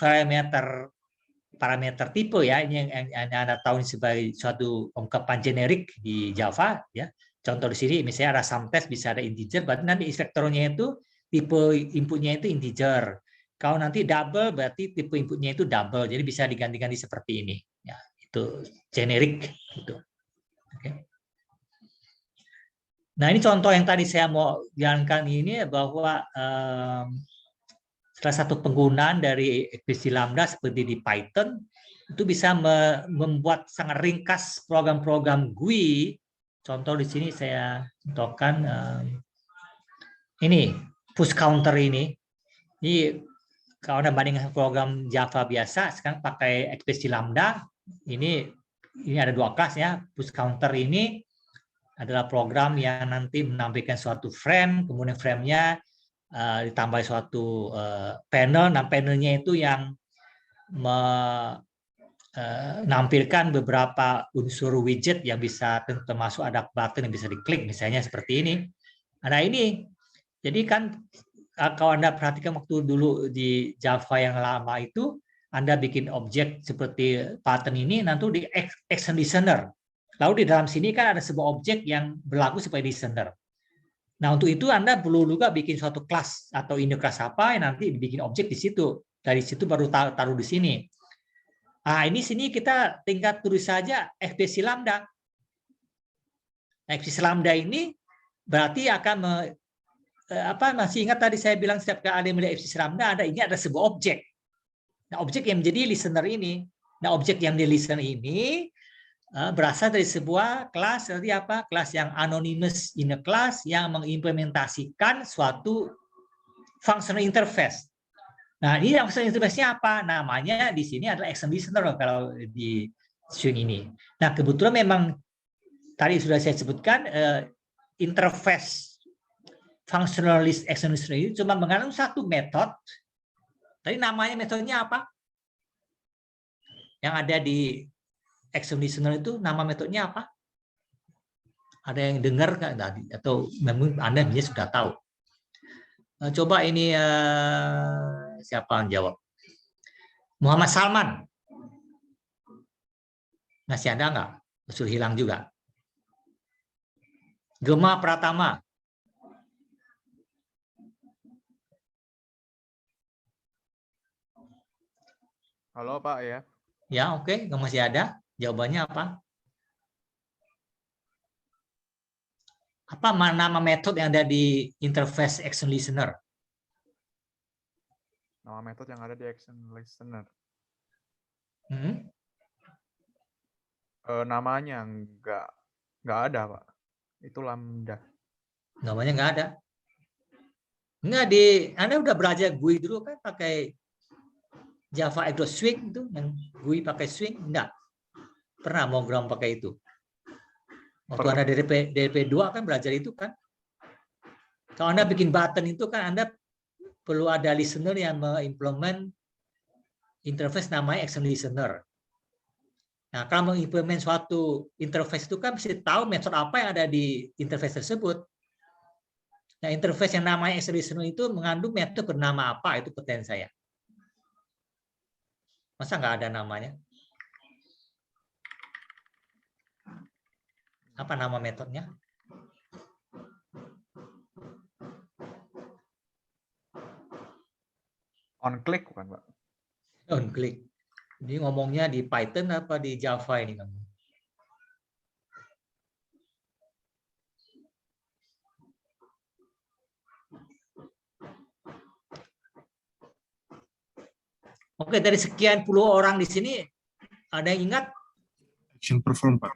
parameter tipe ya, ini yang Anda tahu sebagai suatu ungkapan generik di Java ya. Contoh di sini misalnya ada SUMTEST bisa ada integer, berarti nanti inspektornya itu tipe inputnya itu integer. Kalau nanti double berarti tipe inputnya itu double, jadi bisa diganti-ganti seperti ini. Ya, itu generik gitu. Oke. Nah, ini contoh yang tadi saya mau jalankan ini bahwa salah satu penggunaan dari ekspresi lambda seperti di Python itu bisa membuat sangat ringkas program-program GUI. Contoh di sini saya contohkan ini push counter ini. Ini kalau Anda bandingkan program Java biasa, sekarang pakai ekspresi lambda. Ini ada dua kelas ya. Push counter ini adalah program yang nanti menampilkan suatu frame, kemudian frame-nya ditambah suatu panel. Nah, panelnya itu yang menampilkan beberapa unsur widget yang bisa termasuk ada button yang bisa diklik, misalnya seperti ini. Nah, ini jadi kan kalau Anda perhatikan waktu dulu di Java yang lama itu, Anda bikin objek seperti button ini, nanti di action listener. Lalu di dalam sini kan ada sebuah objek yang berlaku sebagai listener. Nah, untuk itu Anda perlu juga bikin suatu kelas atau ini kelas apa yang nanti dibikin objek di situ. Dari situ baru taruh di sini. Nah, ini sini kita tinggal tulis saja ekspresi lambda. Ekspresi lambda ini berarti akan masih ingat tadi saya bilang setiap kali ada yang melihat ekspresi lambda, ada sebuah objek. Nah, objek yang menjadi listener ini. Nah, objek yang menjadi listener ini berasal dari sebuah kelas, seperti apa? Kelas yang anonymous in a class yang mengimplementasikan suatu functional interface. Nah, ini functional interface-nya apa? Namanya di sini adalah action listener kalau di string ini. Nah, kebetulan memang tadi sudah saya sebutkan interface functional list action listener ini cuma mengandung satu metode. Tadi namanya metodenya apa? Yang ada di action listener itu nama metodenya apa? Ada yang dengar nggak tadi? Atau memang Anda sudah tahu? Coba ini siapa yang jawab? Muhammad Salman. Masih ada nggak? Sudah hilang juga. Gema Pratama. Halo Pak ya. Ya, oke. Nggak masih ada. Jawabannya apa? Apa nama metode yang ada di interface action listener? Nama metode yang ada di action listener. Namanya nggak ada Pak. Itu lambda. Namanya nggak ada. Nggak Anda udah belajar GUI dulu kan pakai Java Swing itu yang GUI pakai swing? Enggak. Pernah program pakai itu. Waktu Anda DP2 kan belajar itu kan. Kalau Anda bikin button itu kan Anda perlu ada listener yang mengimplement interface namanya action listener. Nah, kalau mengimplement suatu interface itu kan mesti tahu metode apa yang ada di interface tersebut. Nah, interface yang namanya action listener itu mengandung metode bernama apa? Itu pertanyaan saya. Masa nggak ada namanya? Apa nama metodenya? On click bukan Pak? On click. Ini ngomongnya di Python apa di Java ini kamu? Oke, dari sekian puluh orang di sini, ada yang ingat? Action perform, Pak.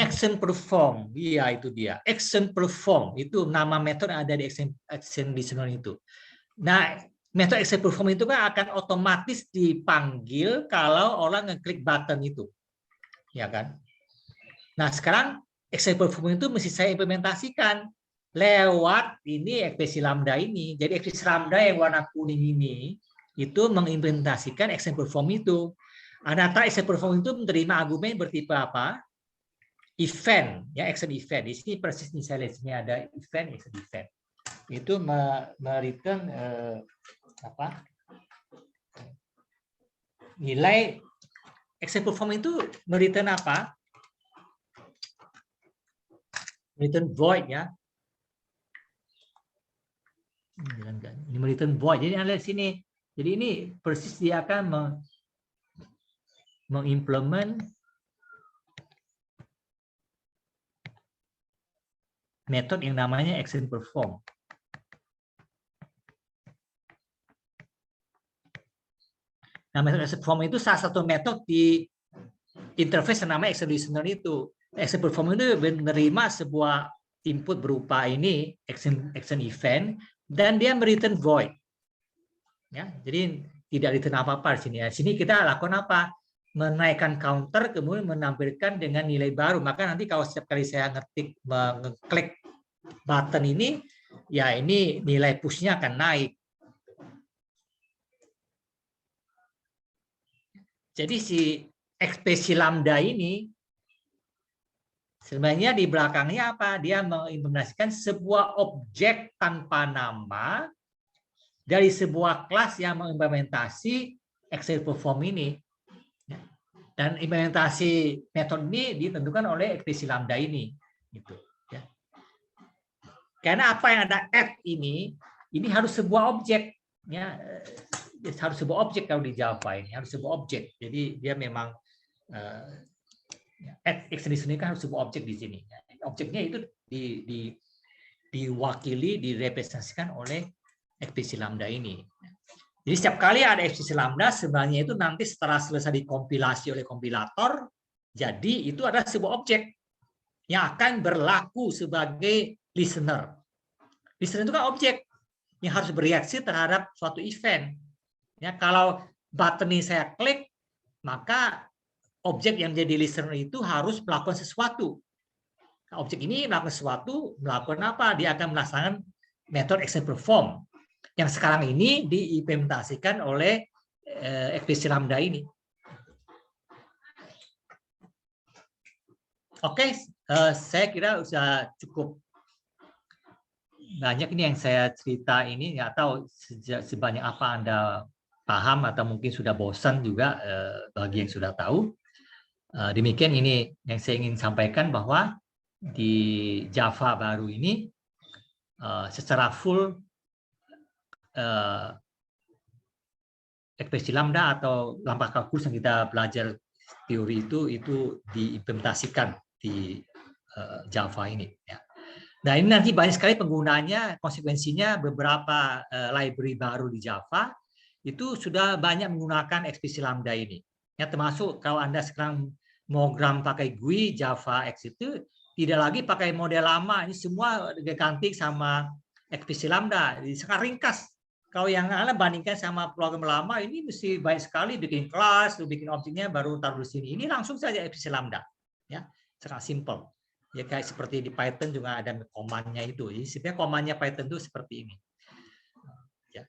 Action perform, iya itu dia. Action perform, itu nama metode yang ada di action listener itu. Nah, metode action perform itu kan akan otomatis dipanggil kalau orang ngeklik button itu. Ya kan? Nah, sekarang action perform itu mesti saya implementasikan. lewat ini ekspresi lambda ini. Jadi ekspresi lambda yang warna kuning ini itu mengimplementasikan action perform itu. Data action perform itu menerima argumen bertipe apa? Event, ya action event. Di sini persis misalnya di sini ada event, action event. Itu mereturn apa? Nilai action perform itu mereturn apa? Return void ya. Ini return void. Jadi Anda lihat sini. Jadi ini persis dia akan mengimplement metode yang namanya action perform. Nah, metode action perform itu salah satu metode di interface yang namanya action listener itu. Action perform itu menerima sebuah input berupa ini action event dan dia return void. Ya, jadi tidak return apa-apa di sini. Di sini kita lakukan apa? Menaikkan counter kemudian menampilkan dengan nilai baru. Maka nanti kalau setiap kali saya ngetik mengeklik button ini, ya ini nilai push-nya akan naik. Jadi si ekspresi lambda ini sebenarnya di belakangnya apa? Dia mengimplementasikan sebuah objek tanpa nama dari sebuah kelas yang mengimplementasi action perform ini. Dan implementasi metode ini ditentukan oleh ekspresi lambda ini. Gitu, ya. Karena apa yang ada add ini harus sebuah objek. Ya, harus sebuah objek kalau di Java ini harus sebuah objek. Jadi dia memang add extension ini kan harus sebuah objek di sini. Objeknya itu diwakili, direpresentasikan oleh ekspresi lambda ini. Jadi setiap kali ada ekspresi lambda sebenarnya itu nanti setelah selesai dikompilasi oleh kompilator, jadi itu ada sebuah objek yang akan berlaku sebagai listener. Listener itu kan objek yang harus bereaksi terhadap suatu event. Ya, kalau button ini saya klik, maka objek yang menjadi listener itu harus melakukan sesuatu. Nah, objek ini melakukan sesuatu, melakukan apa? Dia akan melaksanakan metode action perform yang sekarang ini diimplementasikan oleh ekspresi lambda ini. Oke, saya kira sudah cukup banyak ini yang saya cerita ini. Nggak tahu sebanyak apa Anda paham atau mungkin sudah bosan juga bagi yang sudah tahu. Demikian ini yang saya ingin sampaikan bahwa di Java baru ini secara full ekspresi lambda atau langkah kalkulus yang kita belajar teori itu diimplementasikan di Java ini. Ya. Nah ini nanti banyak sekali penggunanya, konsekuensinya beberapa library baru di Java itu sudah banyak menggunakan ekspresi lambda ini. Ya, termasuk kalau Anda sekarang mau pakai GUI Java X itu tidak lagi pakai model lama, ini semua diganti sama ekspresi lambda. Jadi sekarang ringkas. Kalau yang Anda bandingkan sama program lama ini mesti banyak sekali bikin kelas, bikin objeknya baru taruh di sini. Ini langsung saja ekspresi lambda. Ya, sangat simple. Ya kayak seperti di Python juga ada command-nya itu. Jadi sebenarnya command-nya Python itu seperti ini. Ya.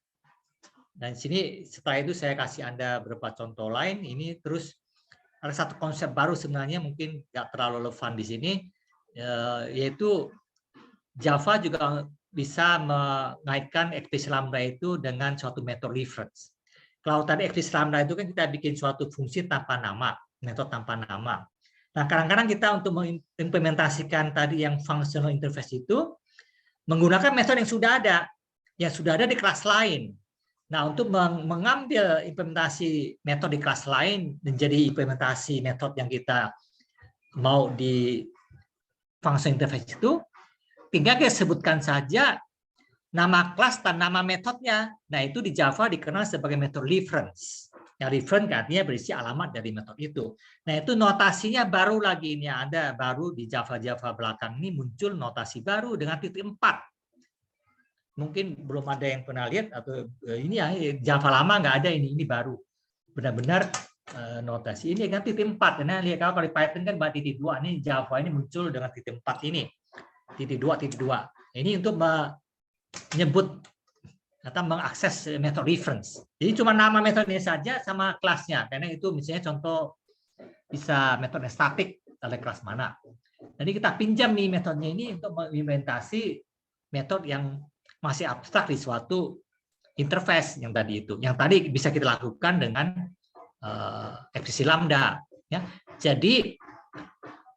Dan sini setelah itu saya kasih Anda beberapa contoh lain. Ini terus ada satu konsep baru sebenarnya mungkin nggak terlalu relevan di sini, yaitu Java juga bisa mengaitkan ekspresi lambda itu dengan suatu metode reference. Kalau tadi ekspresi lambda itu kan kita bikin suatu fungsi tanpa nama, metode tanpa nama. Nah, kadang-kadang kita untuk mengimplementasikan tadi yang functional interface itu menggunakan metode yang sudah ada di kelas lain. Nah, untuk mengambil implementasi metode di kelas lain menjadi implementasi metode yang kita mau di functional interface itu, tinggal kita sebutkan saja nama kelas dan nama metodenya. Nah, itu di Java dikenal sebagai metode reference. Yang reference artinya berisi alamat dari metode itu. Nah, itu notasinya baru lagi ini ada baru di Java belakang ini muncul notasi baru dengan titik 4. Mungkin belum ada yang pernah lihat atau ini ya Java lama nggak ada ini baru. Benar-benar notasi ini dengan titik 4. Nah, lihat kalau di Python kan titik 2, ini Java ini muncul dengan titik 4 ini. Titik 2. Ini untuk menyebut atau mengakses metode reference. Jadi cuma nama metodenya saja sama kelasnya. Karena itu misalnya contoh bisa metode statik oleh kelas mana. Jadi kita pinjam nih metodenya ini untuk mengimplementasi metode yang masih abstrak di suatu interface yang tadi itu. Yang tadi bisa kita lakukan dengan ekspresi lambda. Ya. Jadi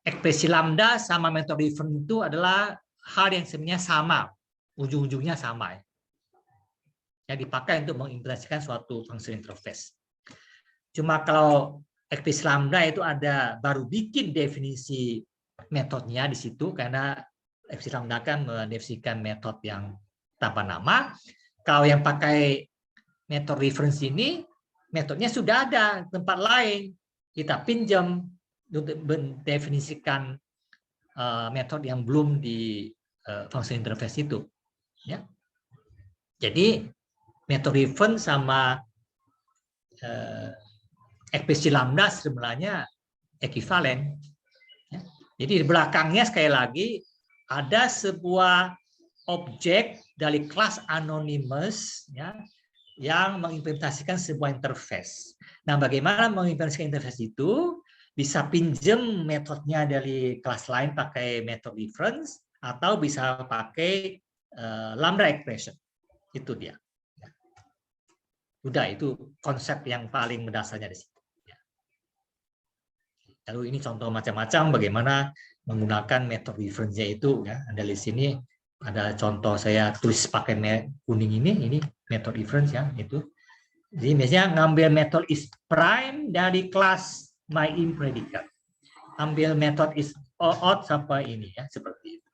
ekspresi lambda sama metode reference itu adalah hal yang sebenarnya sama, ujung-ujungnya sama. Yang dipakai untuk mengimplementasikan suatu fungsi interface. Cuma kalau ekspresi lambda itu ada baru bikin definisi metodenya di situ karena ekspresi lambda kan mendefinisikan metode yang tanpa nama. Kalau yang pakai metode reference ini, metodenya sudah ada tempat lain. Kita pinjam untuk mendefinisikan metode yang belum di fungsi interface itu. Ya. Jadi metode reference sama ekspresi lambda sebenarnya ekuivalen. Ya. Jadi di belakangnya sekali lagi ada sebuah objek dari kelas anonymous ya, yang mengimplementasikan sebuah interface. Nah, bagaimana mengimplementasikan interface itu? Bisa pinjam metodenya dari kelas lain pakai metode reference atau bisa pakai lambda expression. Itu dia. Udah, itu konsep yang paling mendasarnya di situ. Lalu ini contoh macam-macam bagaimana menggunakan metode reference-nya itu. Ya. Ada di sini ada contoh saya tulis pakai kuning ini metode reference ya itu. Jadi misalnya ngambil metode is prime dari kelas myImPredicated. Ambil metode is odd sampai ini ya seperti itu.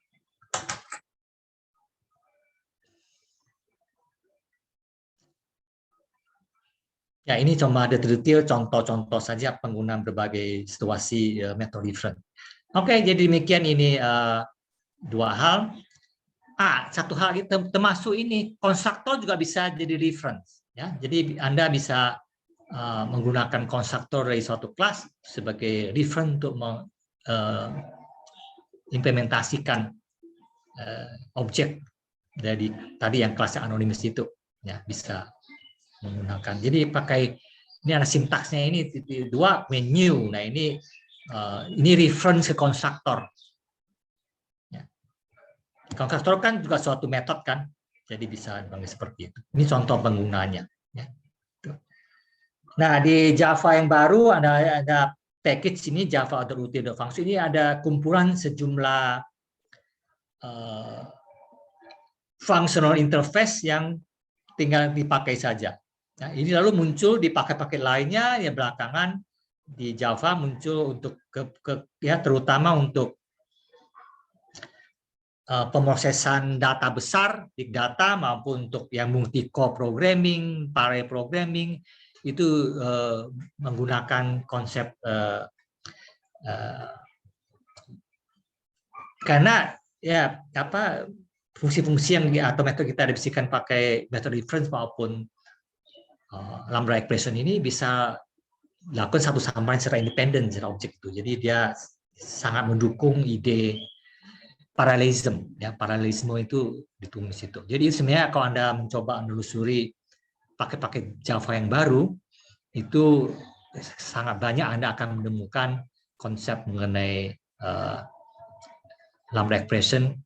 Ya, ini cuma ada detail contoh-contoh saja penggunaan berbagai situasi metode reference. Oke, jadi demikian ini dua hal. Satu hal termasuk ini konstruktor juga bisa jadi reference. Ya, jadi Anda bisa menggunakan konstruktor dari suatu kelas sebagai reference untuk mengimplementasikan objek dari tadi yang kelas anonymous itu. Ya, bisa menggunakan. Jadi pakai ini ada sintaksnya ini dua menu. Nah ini reference ke konstruktor. Ya. Konstruktor kan juga suatu metode kan, jadi bisa dipanggil seperti itu. Ini contoh penggunanya. Ya. Nah di Java yang baru ada package ini Java Authoritative Function ini ada kumpulan sejumlah functional interface yang tinggal dipakai saja. Nah, ini lalu muncul di paket-paket lainnya ya belakangan di Java muncul untuk ya terutama untuk pemrosesan data besar, big data maupun untuk yang multi-core programming, parallel programming itu menggunakan konsep karena ya apa fungsi-fungsi yang atau metode kita definisikan pakai metode reference maupun lambda expression ini bisa dilakukan satu sama lain secara independen secara objek itu. Jadi dia sangat mendukung ide paralelisme. Ya, paralelisme itu ditunggu di situ. Jadi sebenarnya kalau Anda mencoba menelusuri paket-paket Java yang baru, itu sangat banyak Anda akan menemukan konsep mengenai lambda expression,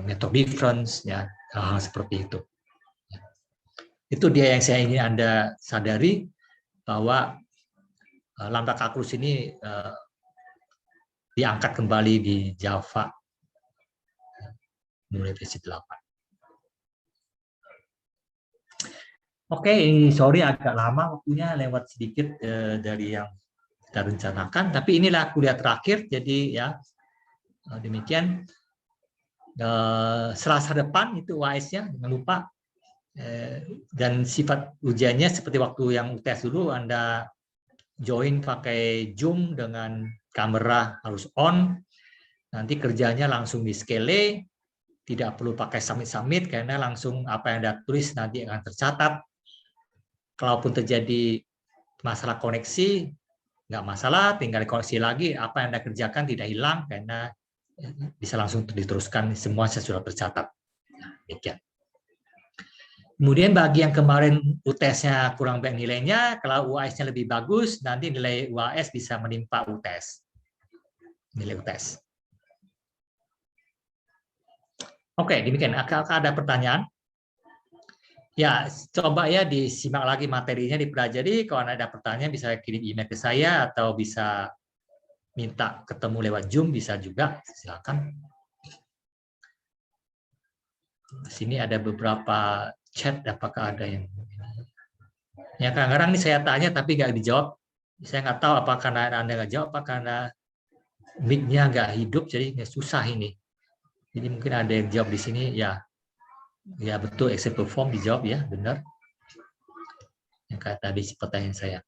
metode reference, ya hal-hal seperti itu. Itu dia yang saya ingin Anda sadari bahwa lambda calculus ini diangkat kembali di Java mulai versi 8. Oke, sorry agak lama waktunya lewat sedikit dari yang kita rencanakan, tapi inilah kuliah terakhir, jadi ya demikian. Selasa depan itu UAS-nya, jangan lupa. Dan sifat ujiannya seperti waktu yang UTS dulu, Anda join pakai Zoom dengan kamera harus on, nanti kerjanya langsung di scale, tidak perlu pakai submit karena langsung apa yang Anda tulis nanti akan tercatat. Kalaupun terjadi masalah koneksi, nggak masalah, tinggal dikoneksi lagi, apa yang Anda kerjakan tidak hilang karena bisa langsung diteruskan, semua sudah tercatat. Demikian. Kemudian bagi yang kemarin UTS-nya kurang baik nilainya, kalau UAS-nya lebih bagus, nanti nilai UAS bisa menimpa UTS. Nilai UTS. Oke, demikian. Apakah ada pertanyaan? Ya, coba ya disimak lagi materinya, dipelajari. Kalau ada pertanyaan bisa kirim email ke saya atau bisa minta ketemu lewat Zoom, bisa juga. Silakan. Di sini ada beberapa chat, apakah ada yang... Ya, kadang-kadang ini saya tanya tapi nggak dijawab. Saya nggak tahu apakah karena Anda nggak jawab, apakah karena mic-nya nggak hidup, jadi susah ini. Jadi mungkin ada yang jawab di sini, ya betul, except perform dijawab ya, benar. Yang kayak tadi pertanyaan saya.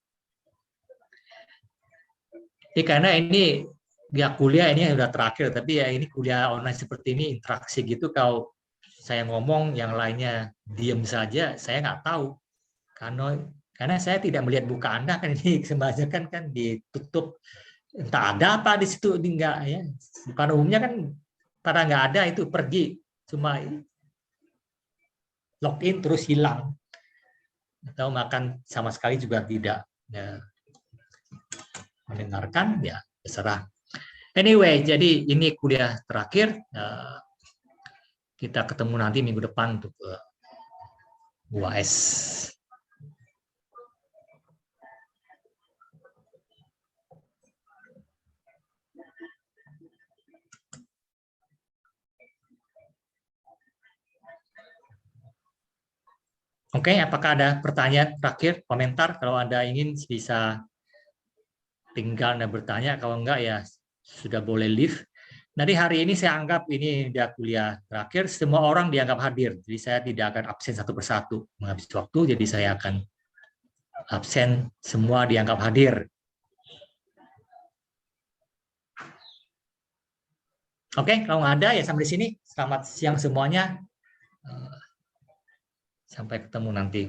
Karena ini ya kuliah ini udah terakhir, tapi ya ini kuliah online seperti ini, interaksi gitu, kalau saya ngomong yang lainnya diam saja, saya nggak tahu. Karena saya tidak melihat muka Anda, kan ini kebanyakan kan ditutup, entah ada apa di situ, enggak ya. Bukan umumnya kan pada nggak ada itu pergi, cuma login terus hilang, atau makan sama sekali juga tidak ya, mendengarkan, ya terserah. Anyway, jadi ini kuliah terakhir, kita ketemu nanti minggu depan untuk UAS. Oke, apakah ada pertanyaan terakhir, komentar? Kalau Anda ingin bisa tinggal dan bertanya, kalau enggak ya sudah boleh leave. Nanti hari ini saya anggap ini dia kuliah terakhir, semua orang dianggap hadir. Jadi saya tidak akan absen satu persatu menghabis waktu, jadi saya akan absen semua dianggap hadir. Oke, kalau nggak ada ya sampai di sini. Selamat siang semuanya. Sampai ketemu nanti.